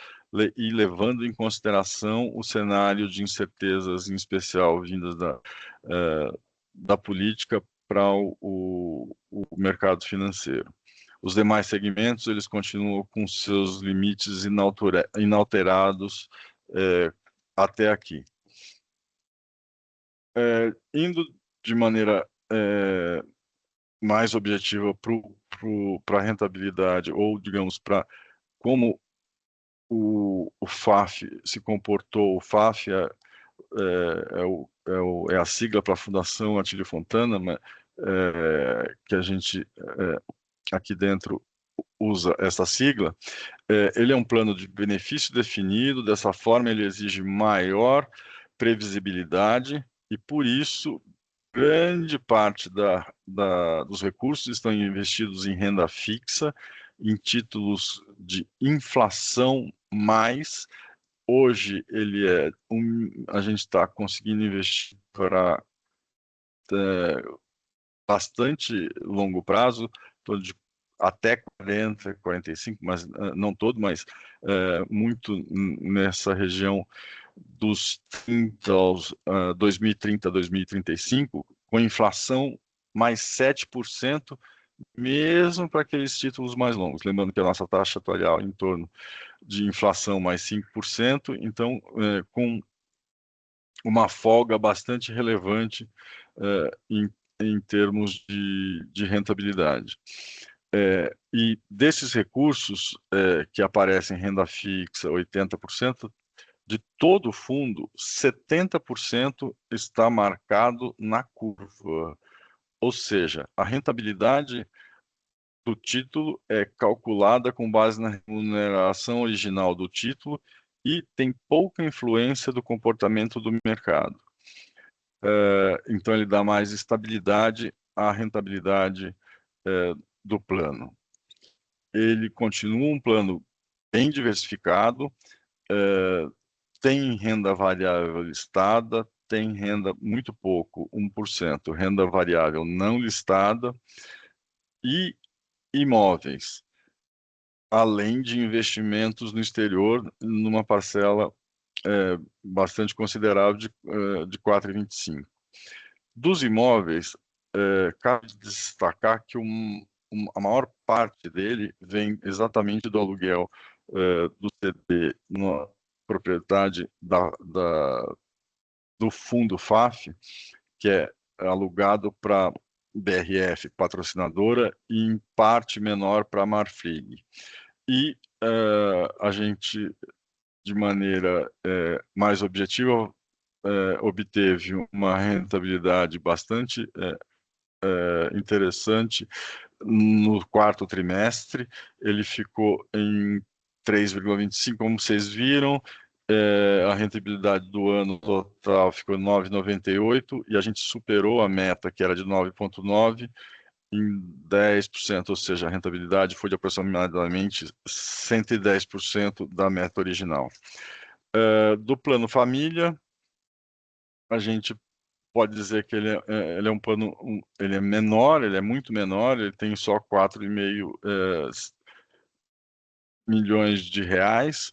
e levando em consideração o cenário de incertezas, em especial vindas da política para o mercado financeiro. Os demais segmentos, eles continuam com seus limites inalterados até aqui. Indo de maneira mais objetiva para a rentabilidade, ou, digamos, para como o FAF se comportou. O FAF é a sigla para a Fundação Atílio Fontana, mas, que a gente aqui dentro usa essa sigla. Ele é um plano de benefício definido, dessa forma ele exige maior previsibilidade e, por isso, grande parte dos recursos estão investidos em renda fixa, em títulos de inflação mais. Hoje, a gente está conseguindo investir para bastante longo prazo, de até 40, 45, mas não todo, mas muito nessa região dos 30 aos 2030, 2035, com inflação mais 7%, mesmo para aqueles títulos mais longos. Lembrando que a nossa taxa atuarial é em torno de inflação mais 5%, então com uma folga bastante relevante em termos de rentabilidade. E desses recursos que aparecem em renda fixa, 80%, de todo o fundo, 70% está marcado na curva. Ou seja, a rentabilidade do título é calculada com base na remuneração original do título e tem pouca influência do comportamento do mercado. Então, ele dá mais estabilidade à rentabilidade do plano. Ele continua um plano bem diversificado, tem renda variável listada, tem renda muito pouco, 1%, renda variável não listada e imóveis, além de investimentos no exterior, numa parcela bastante considerável de 4,25%. Dos imóveis, cabe destacar que a maior parte dele vem exatamente do aluguel do CD na propriedade do fundo FAF, que é alugado para BRF, patrocinadora, e em parte menor para a Marfrig. E a gente, de maneira mais objetiva, obteve uma rentabilidade bastante interessante no quarto trimestre. Ele ficou em 3,25, como vocês viram. A rentabilidade do ano total ficou 9,98 e a gente superou a meta, que era de 9,9, em 10%, ou seja, a rentabilidade foi de aproximadamente 110% da meta original. Do plano família, a gente pode dizer que ele é um plano, ele é menor, ele é muito menor, ele tem só 4,5 milhões de reais,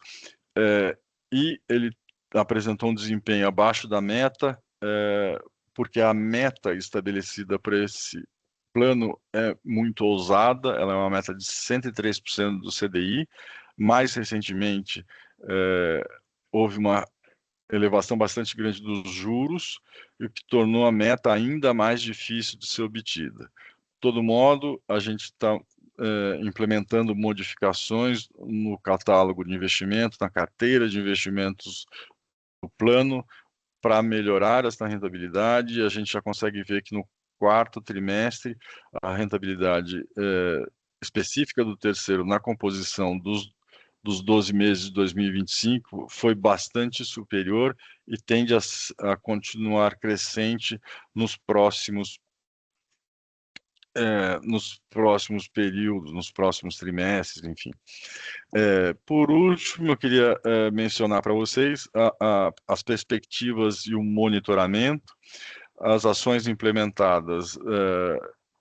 e ele apresentou um desempenho abaixo da meta, porque a meta estabelecida para esse plano é muito ousada, ela é uma meta de 103% do CDI. Mais recentemente, houve uma elevação bastante grande dos juros, o que tornou a meta ainda mais difícil de ser obtida. De todo modo, a gente está implementando modificações no catálogo de investimento, na carteira de investimentos do plano, para melhorar essa rentabilidade. A gente já consegue ver que no quarto trimestre, a rentabilidade específica do terceiro na composição dos 12 meses de 2025 foi bastante superior e tende a continuar crescente nos próximos períodos, nos próximos trimestres, enfim. Por último, eu queria mencionar para vocês as perspectivas e o monitoramento. As ações implementadas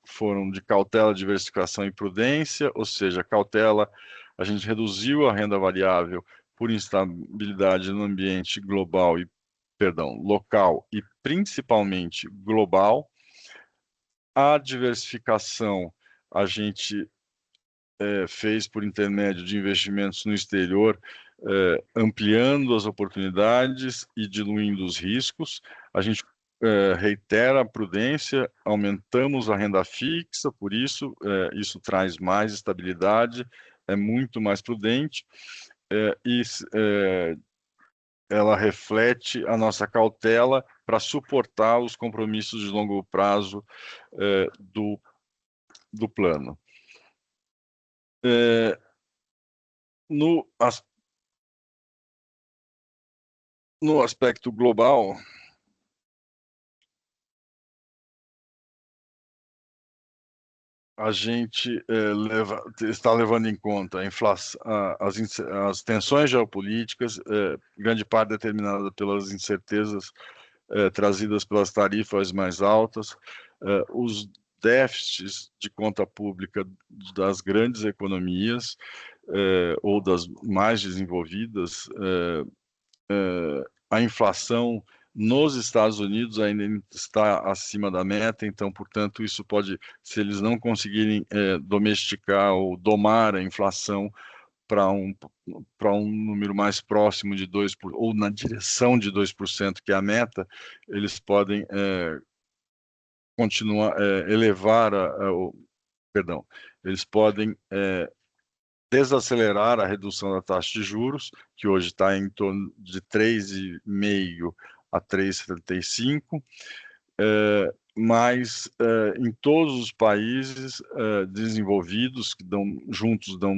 foram de cautela, diversificação e prudência, ou seja, cautela, a gente reduziu a renda variável por instabilidade no ambiente local e principalmente global. A diversificação a gente fez por intermédio de investimentos no exterior, ampliando as oportunidades e diluindo os riscos. A gente reitera a prudência, aumentamos a renda fixa, por isso, isso traz mais estabilidade, é muito mais prudente, e ela reflete a nossa cautela para suportar os compromissos de longo prazo do plano. No aspecto global, a gente está levando em conta a inflação, as tensões geopolíticas, grande parte determinada pelas incertezas trazidas pelas tarifas mais altas, os déficits de conta pública das grandes economias ou das mais desenvolvidas, a inflação nos Estados Unidos ainda está acima da meta, então, portanto, isso pode, se eles não conseguirem domesticar ou domar a inflação para um número mais próximo de 2%, ou na direção de 2%, que é a meta, eles podem continuar, elevar perdão, eles podem desacelerar a redução da taxa de juros, que hoje está em torno de 3,5% a 3,75%, mas em todos os países desenvolvidos, que juntos dão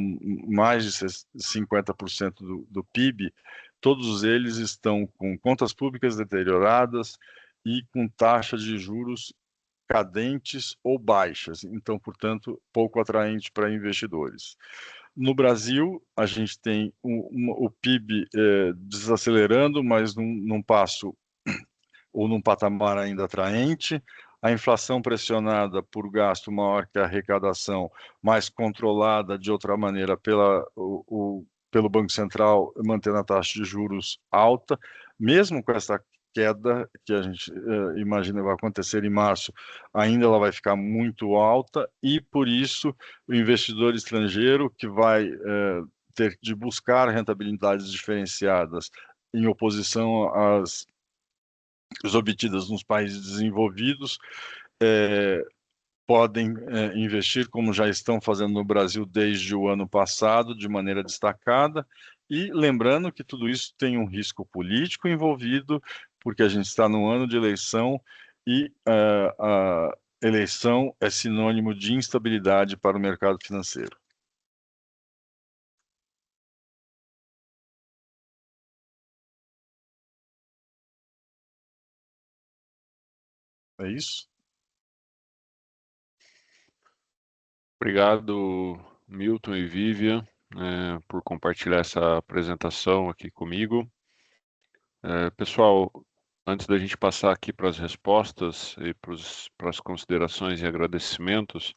mais de 50% do PIB, todos eles estão com contas públicas deterioradas e com taxas de juros cadentes ou baixas, então, portanto, pouco atraente para investidores. No Brasil, a gente tem o PIB desacelerando, mas num passo ou num patamar ainda atraente, a inflação pressionada por gasto maior que a arrecadação, mais controlada de outra maneira pelo Banco Central, mantendo a taxa de juros alta, mesmo com essa queda que a gente imagina vai acontecer em março, ainda ela vai ficar muito alta, e por isso o investidor estrangeiro que vai ter de buscar rentabilidades diferenciadas em oposição às obtidas nos países desenvolvidos, podem investir, como já estão fazendo no Brasil desde o ano passado, de maneira destacada, e lembrando que tudo isso tem um risco político envolvido, porque a gente está no ano de eleição, e a eleição é sinônimo de instabilidade para o mercado financeiro. É isso? Obrigado, Milton e Vivian, por compartilhar essa apresentação aqui comigo. Pessoal, antes da gente passar aqui para as respostas e para as considerações e agradecimentos,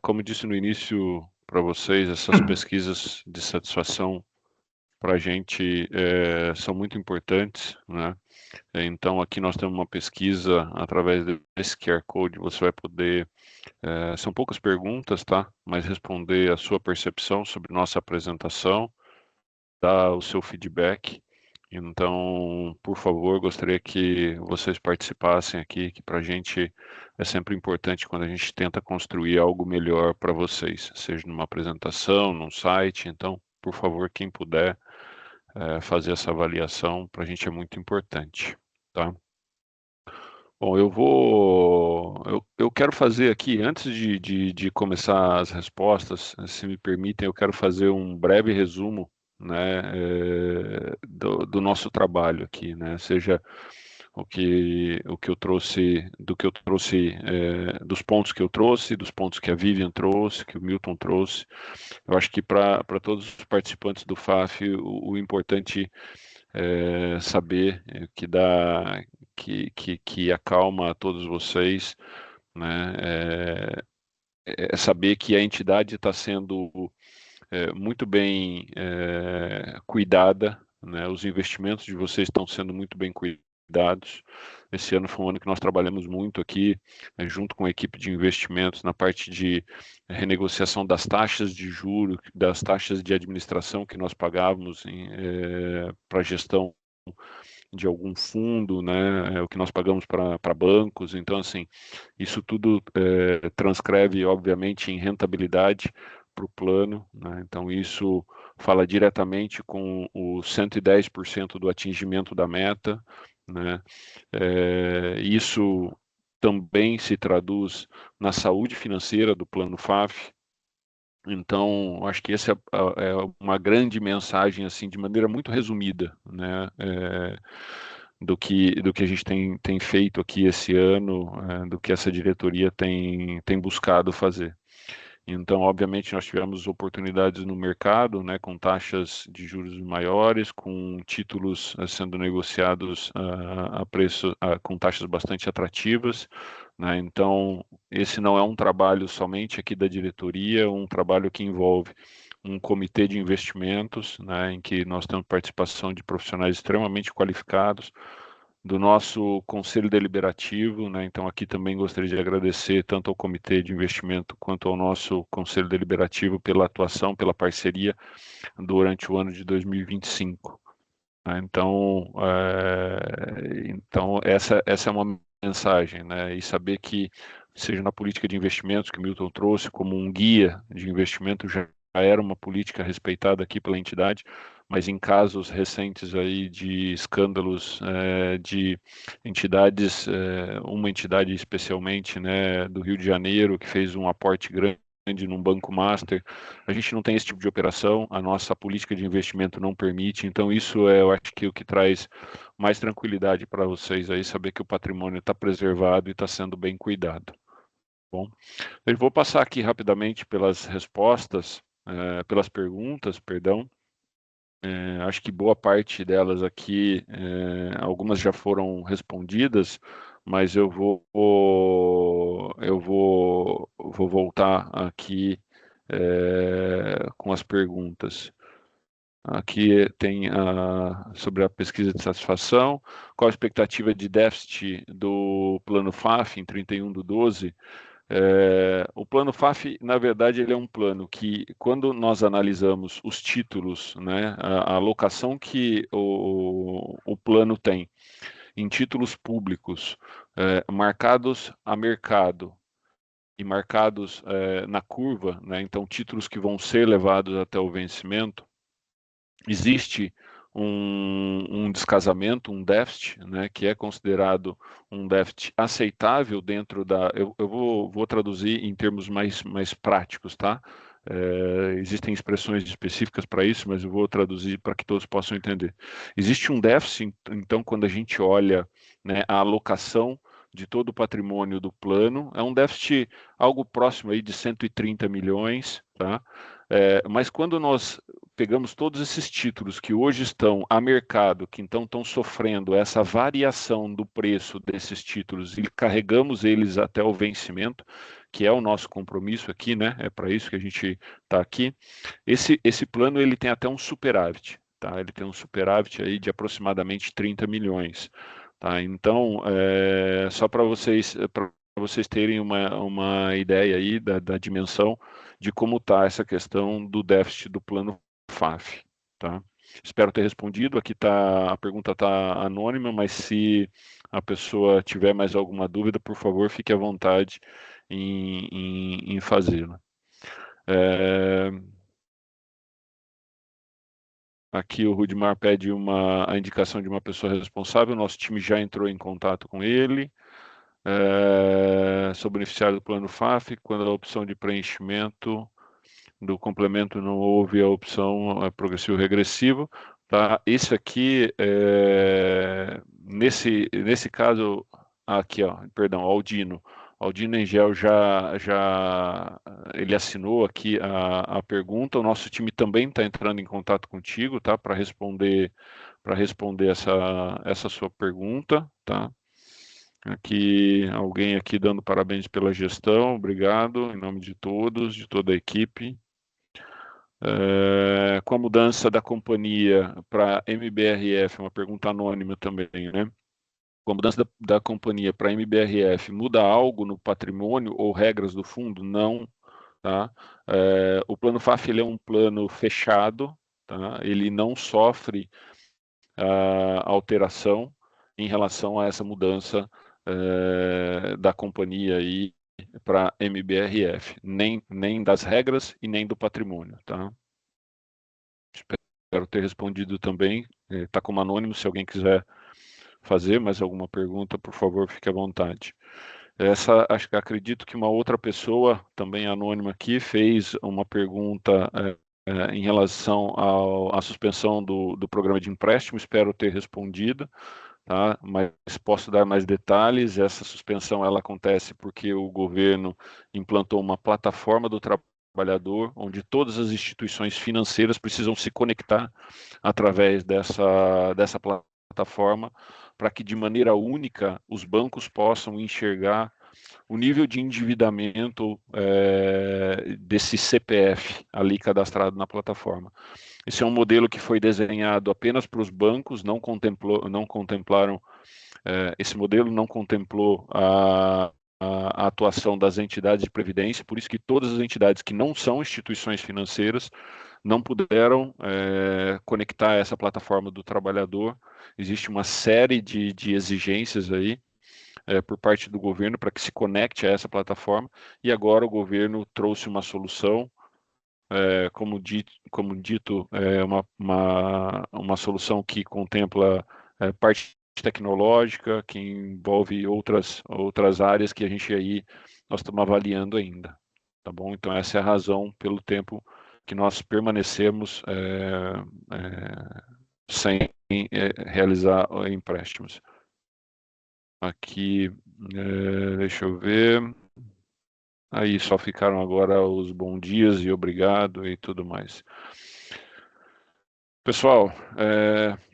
como disse no início para vocês, essas pesquisas de satisfação para a gente são muito importantes, né? Então, aqui nós temos uma pesquisa através desse QR Code, você vai poder, são poucas perguntas, tá? Mas responder a sua percepção sobre nossa apresentação, dar o seu feedback. Então, por favor, gostaria que vocês participassem aqui, que para a gente é sempre importante quando a gente tenta construir algo melhor para vocês, seja numa apresentação, num site. Então, por favor, quem puder fazer essa avaliação, para a gente é muito importante, tá? Bom, eu quero fazer aqui, antes de começar as respostas, se me permitem, eu quero fazer um breve resumo, né, do nosso trabalho aqui, né, seja o que eu trouxe, dos pontos que eu trouxe, dos pontos que a Vivian trouxe, que o Milton trouxe. Eu acho que para todos os participantes do FAF, o importante é saber que acalma a todos vocês, né? É saber que a entidade está sendo muito bem cuidada, né? Os investimentos de vocês estão sendo muito bem cuidados. Esse ano foi um ano que nós trabalhamos muito aqui, junto com a equipe de investimentos, na parte de renegociação das taxas de juros, das taxas de administração que nós pagávamos para a gestão de algum fundo, né, o que nós pagamos para bancos. Então, assim, isso tudo transcreve, obviamente, em rentabilidade para o plano, né? Então, isso fala diretamente com o 110% do atingimento da meta, né? Isso também se traduz na saúde financeira do plano FAF. Então, acho que essa é uma grande mensagem, assim, de maneira muito resumida, né, do que a gente tem feito aqui esse ano, do que essa diretoria tem buscado fazer. Então, obviamente, nós tivemos oportunidades no mercado, né, com taxas de juros maiores, com títulos sendo negociados a preço, com taxas bastante atrativas, né? Então, esse não é um trabalho somente aqui da diretoria, é um trabalho que envolve um comitê de investimentos, né, em que nós temos participação de profissionais extremamente qualificados, do nosso conselho deliberativo, né? Então aqui também gostaria de agradecer tanto ao comitê de investimento quanto ao nosso conselho deliberativo pela atuação, pela parceria durante o ano de 2025. Né? Então essa é uma mensagem, né? E saber que seja na política de investimentos que o Milton trouxe como um guia de investimento já era uma política respeitada aqui pela entidade, mas em casos recentes aí de escândalos de entidades, uma entidade especialmente, né, do Rio de Janeiro, que fez um aporte grande num banco master, a gente não tem esse tipo de operação, a nossa política de investimento não permite, então isso eu acho que o que traz mais tranquilidade para vocês aí, saber que o patrimônio está preservado e está sendo bem cuidado. Bom, eu vou passar aqui rapidamente pelas respostas, pelas perguntas, perdão. Acho que boa parte delas aqui, algumas já foram respondidas, mas vou voltar aqui com as perguntas. Aqui tem sobre a pesquisa de satisfação, qual a expectativa de déficit do plano FAF em 31/12? O plano FAF, na verdade, ele é um plano que, quando nós analisamos os títulos, né, a alocação que o plano tem em títulos públicos marcados a mercado e marcados na curva, né, então títulos que vão ser levados até o vencimento, existe um descasamento, um déficit, né, que é considerado um déficit aceitável dentro da... Eu vou traduzir em termos mais práticos, tá? Existem expressões específicas para isso, mas eu vou traduzir para que todos possam entender. Existe um déficit, então, quando a gente olha, né, a alocação de todo o patrimônio do plano, é um déficit algo próximo aí de 130 milhões, tá? Mas quando nós pegamos todos esses títulos que hoje estão a mercado, que então estão sofrendo essa variação do preço desses títulos e carregamos eles até o vencimento, que é o nosso compromisso aqui, né? É para isso que a gente está aqui. Esse plano ele tem até um superávit, tá? Ele tem um superávit aí de aproximadamente 30 milhões, tá? Então, só para vocês terem uma ideia aí da dimensão de como está essa questão do déficit do plano FAF, tá? Espero ter respondido. Aqui a pergunta está anônima, mas se a pessoa tiver mais alguma dúvida, por favor, fique à vontade em fazê-la. Aqui o Rudimar pede a indicação de uma pessoa responsável. Nosso time já entrou em contato com ele. Sou beneficiário do plano FAF. Quando a opção de preenchimento do complemento não houve a opção progressivo regressivo, tá? Esse aqui, nesse caso, aqui, ó, perdão, Aldino Engel ele assinou aqui a pergunta. O nosso time também está entrando em contato contigo, tá? Para responder essa sua pergunta, tá? Aqui, alguém aqui dando parabéns pela gestão, obrigado, em nome de todos, de toda a equipe. Com a mudança da companhia para MBRF, uma pergunta anônima também, né? Com a mudança da companhia para MBRF, muda algo no patrimônio ou regras do fundo? Não, tá? O plano FAF ele é um plano fechado, tá? Ele não sofre alteração em relação a essa mudança da companhia aí para MBRF, nem das regras e nem do patrimônio, tá? Espero ter respondido também. Está como anônimo, se alguém quiser fazer mais alguma pergunta, por favor, fique à vontade. Acredito que uma outra pessoa, também anônima aqui, fez uma pergunta em relação à suspensão do programa de empréstimo. Espero ter respondido, tá? Mas posso dar mais detalhes. Essa suspensão ela acontece porque o governo implantou uma plataforma do trabalho trabalhador, onde todas as instituições financeiras precisam se conectar através dessa plataforma, para que de maneira única os bancos possam enxergar o nível de endividamento desse CPF ali cadastrado na plataforma. Esse é um modelo que foi desenhado apenas para os bancos, não contemplaram, esse modelo não contemplou a atuação das entidades de previdência, por isso que todas as entidades que não são instituições financeiras não puderam conectar essa plataforma do trabalhador. Existe uma série de exigências aí por parte do governo para que se conecte a essa plataforma, e agora o governo trouxe uma solução, como dito, uma solução que contempla parte tecnológica, que envolve outras áreas que nós estamos avaliando ainda, tá bom? Então essa é a razão pelo tempo que nós permanecemos sem realizar empréstimos. Aqui, deixa eu ver. Aí só ficaram agora os bons dias e obrigado e tudo mais. Pessoal,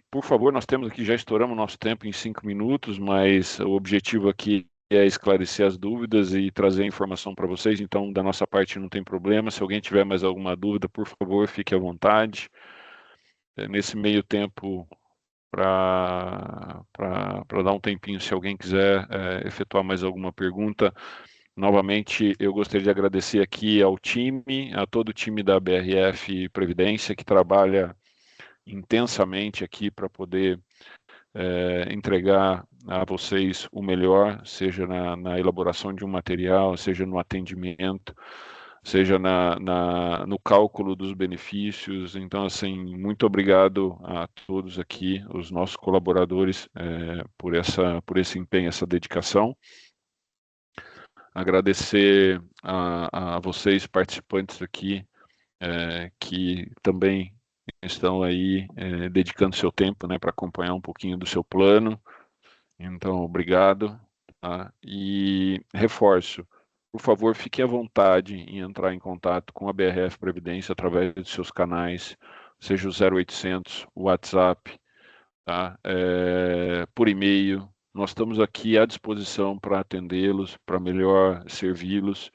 por favor, nós temos aqui, já estouramos nosso tempo em 5 minutos, mas o objetivo aqui é esclarecer as dúvidas e trazer a informação para vocês, então da nossa parte não tem problema. Se alguém tiver mais alguma dúvida, por favor, fique à vontade. Nesse meio tempo, para dar um tempinho, se alguém quiser efetuar mais alguma pergunta. Novamente, eu gostaria de agradecer aqui ao time, a todo o time da BRF Previdência, que trabalha intensamente aqui para poder entregar a vocês o melhor, seja na elaboração de um material, seja no atendimento, seja no cálculo dos benefícios. Então, assim, muito obrigado a todos aqui, os nossos colaboradores, por esse empenho, essa dedicação. Agradecer a vocês, participantes aqui, que também estão aí dedicando seu tempo, né, para acompanhar um pouquinho do seu plano. Então, obrigado. Tá? E reforço, por favor, fique à vontade em entrar em contato com a BRF Previdência através dos seus canais, seja o 0800, o WhatsApp, tá? Por e-mail. Nós estamos aqui à disposição para atendê-los, para melhor servi-los.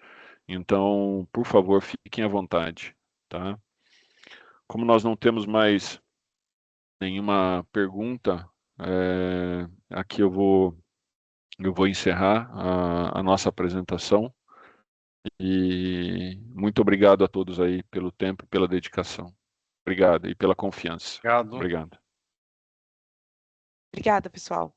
Então, por favor, fiquem à vontade, tá? Como nós não temos mais nenhuma pergunta, aqui eu vou encerrar a nossa apresentação. E muito obrigado a todos aí pelo tempo e pela dedicação. Obrigado e pela confiança. Obrigado. Obrigado. Obrigada, pessoal.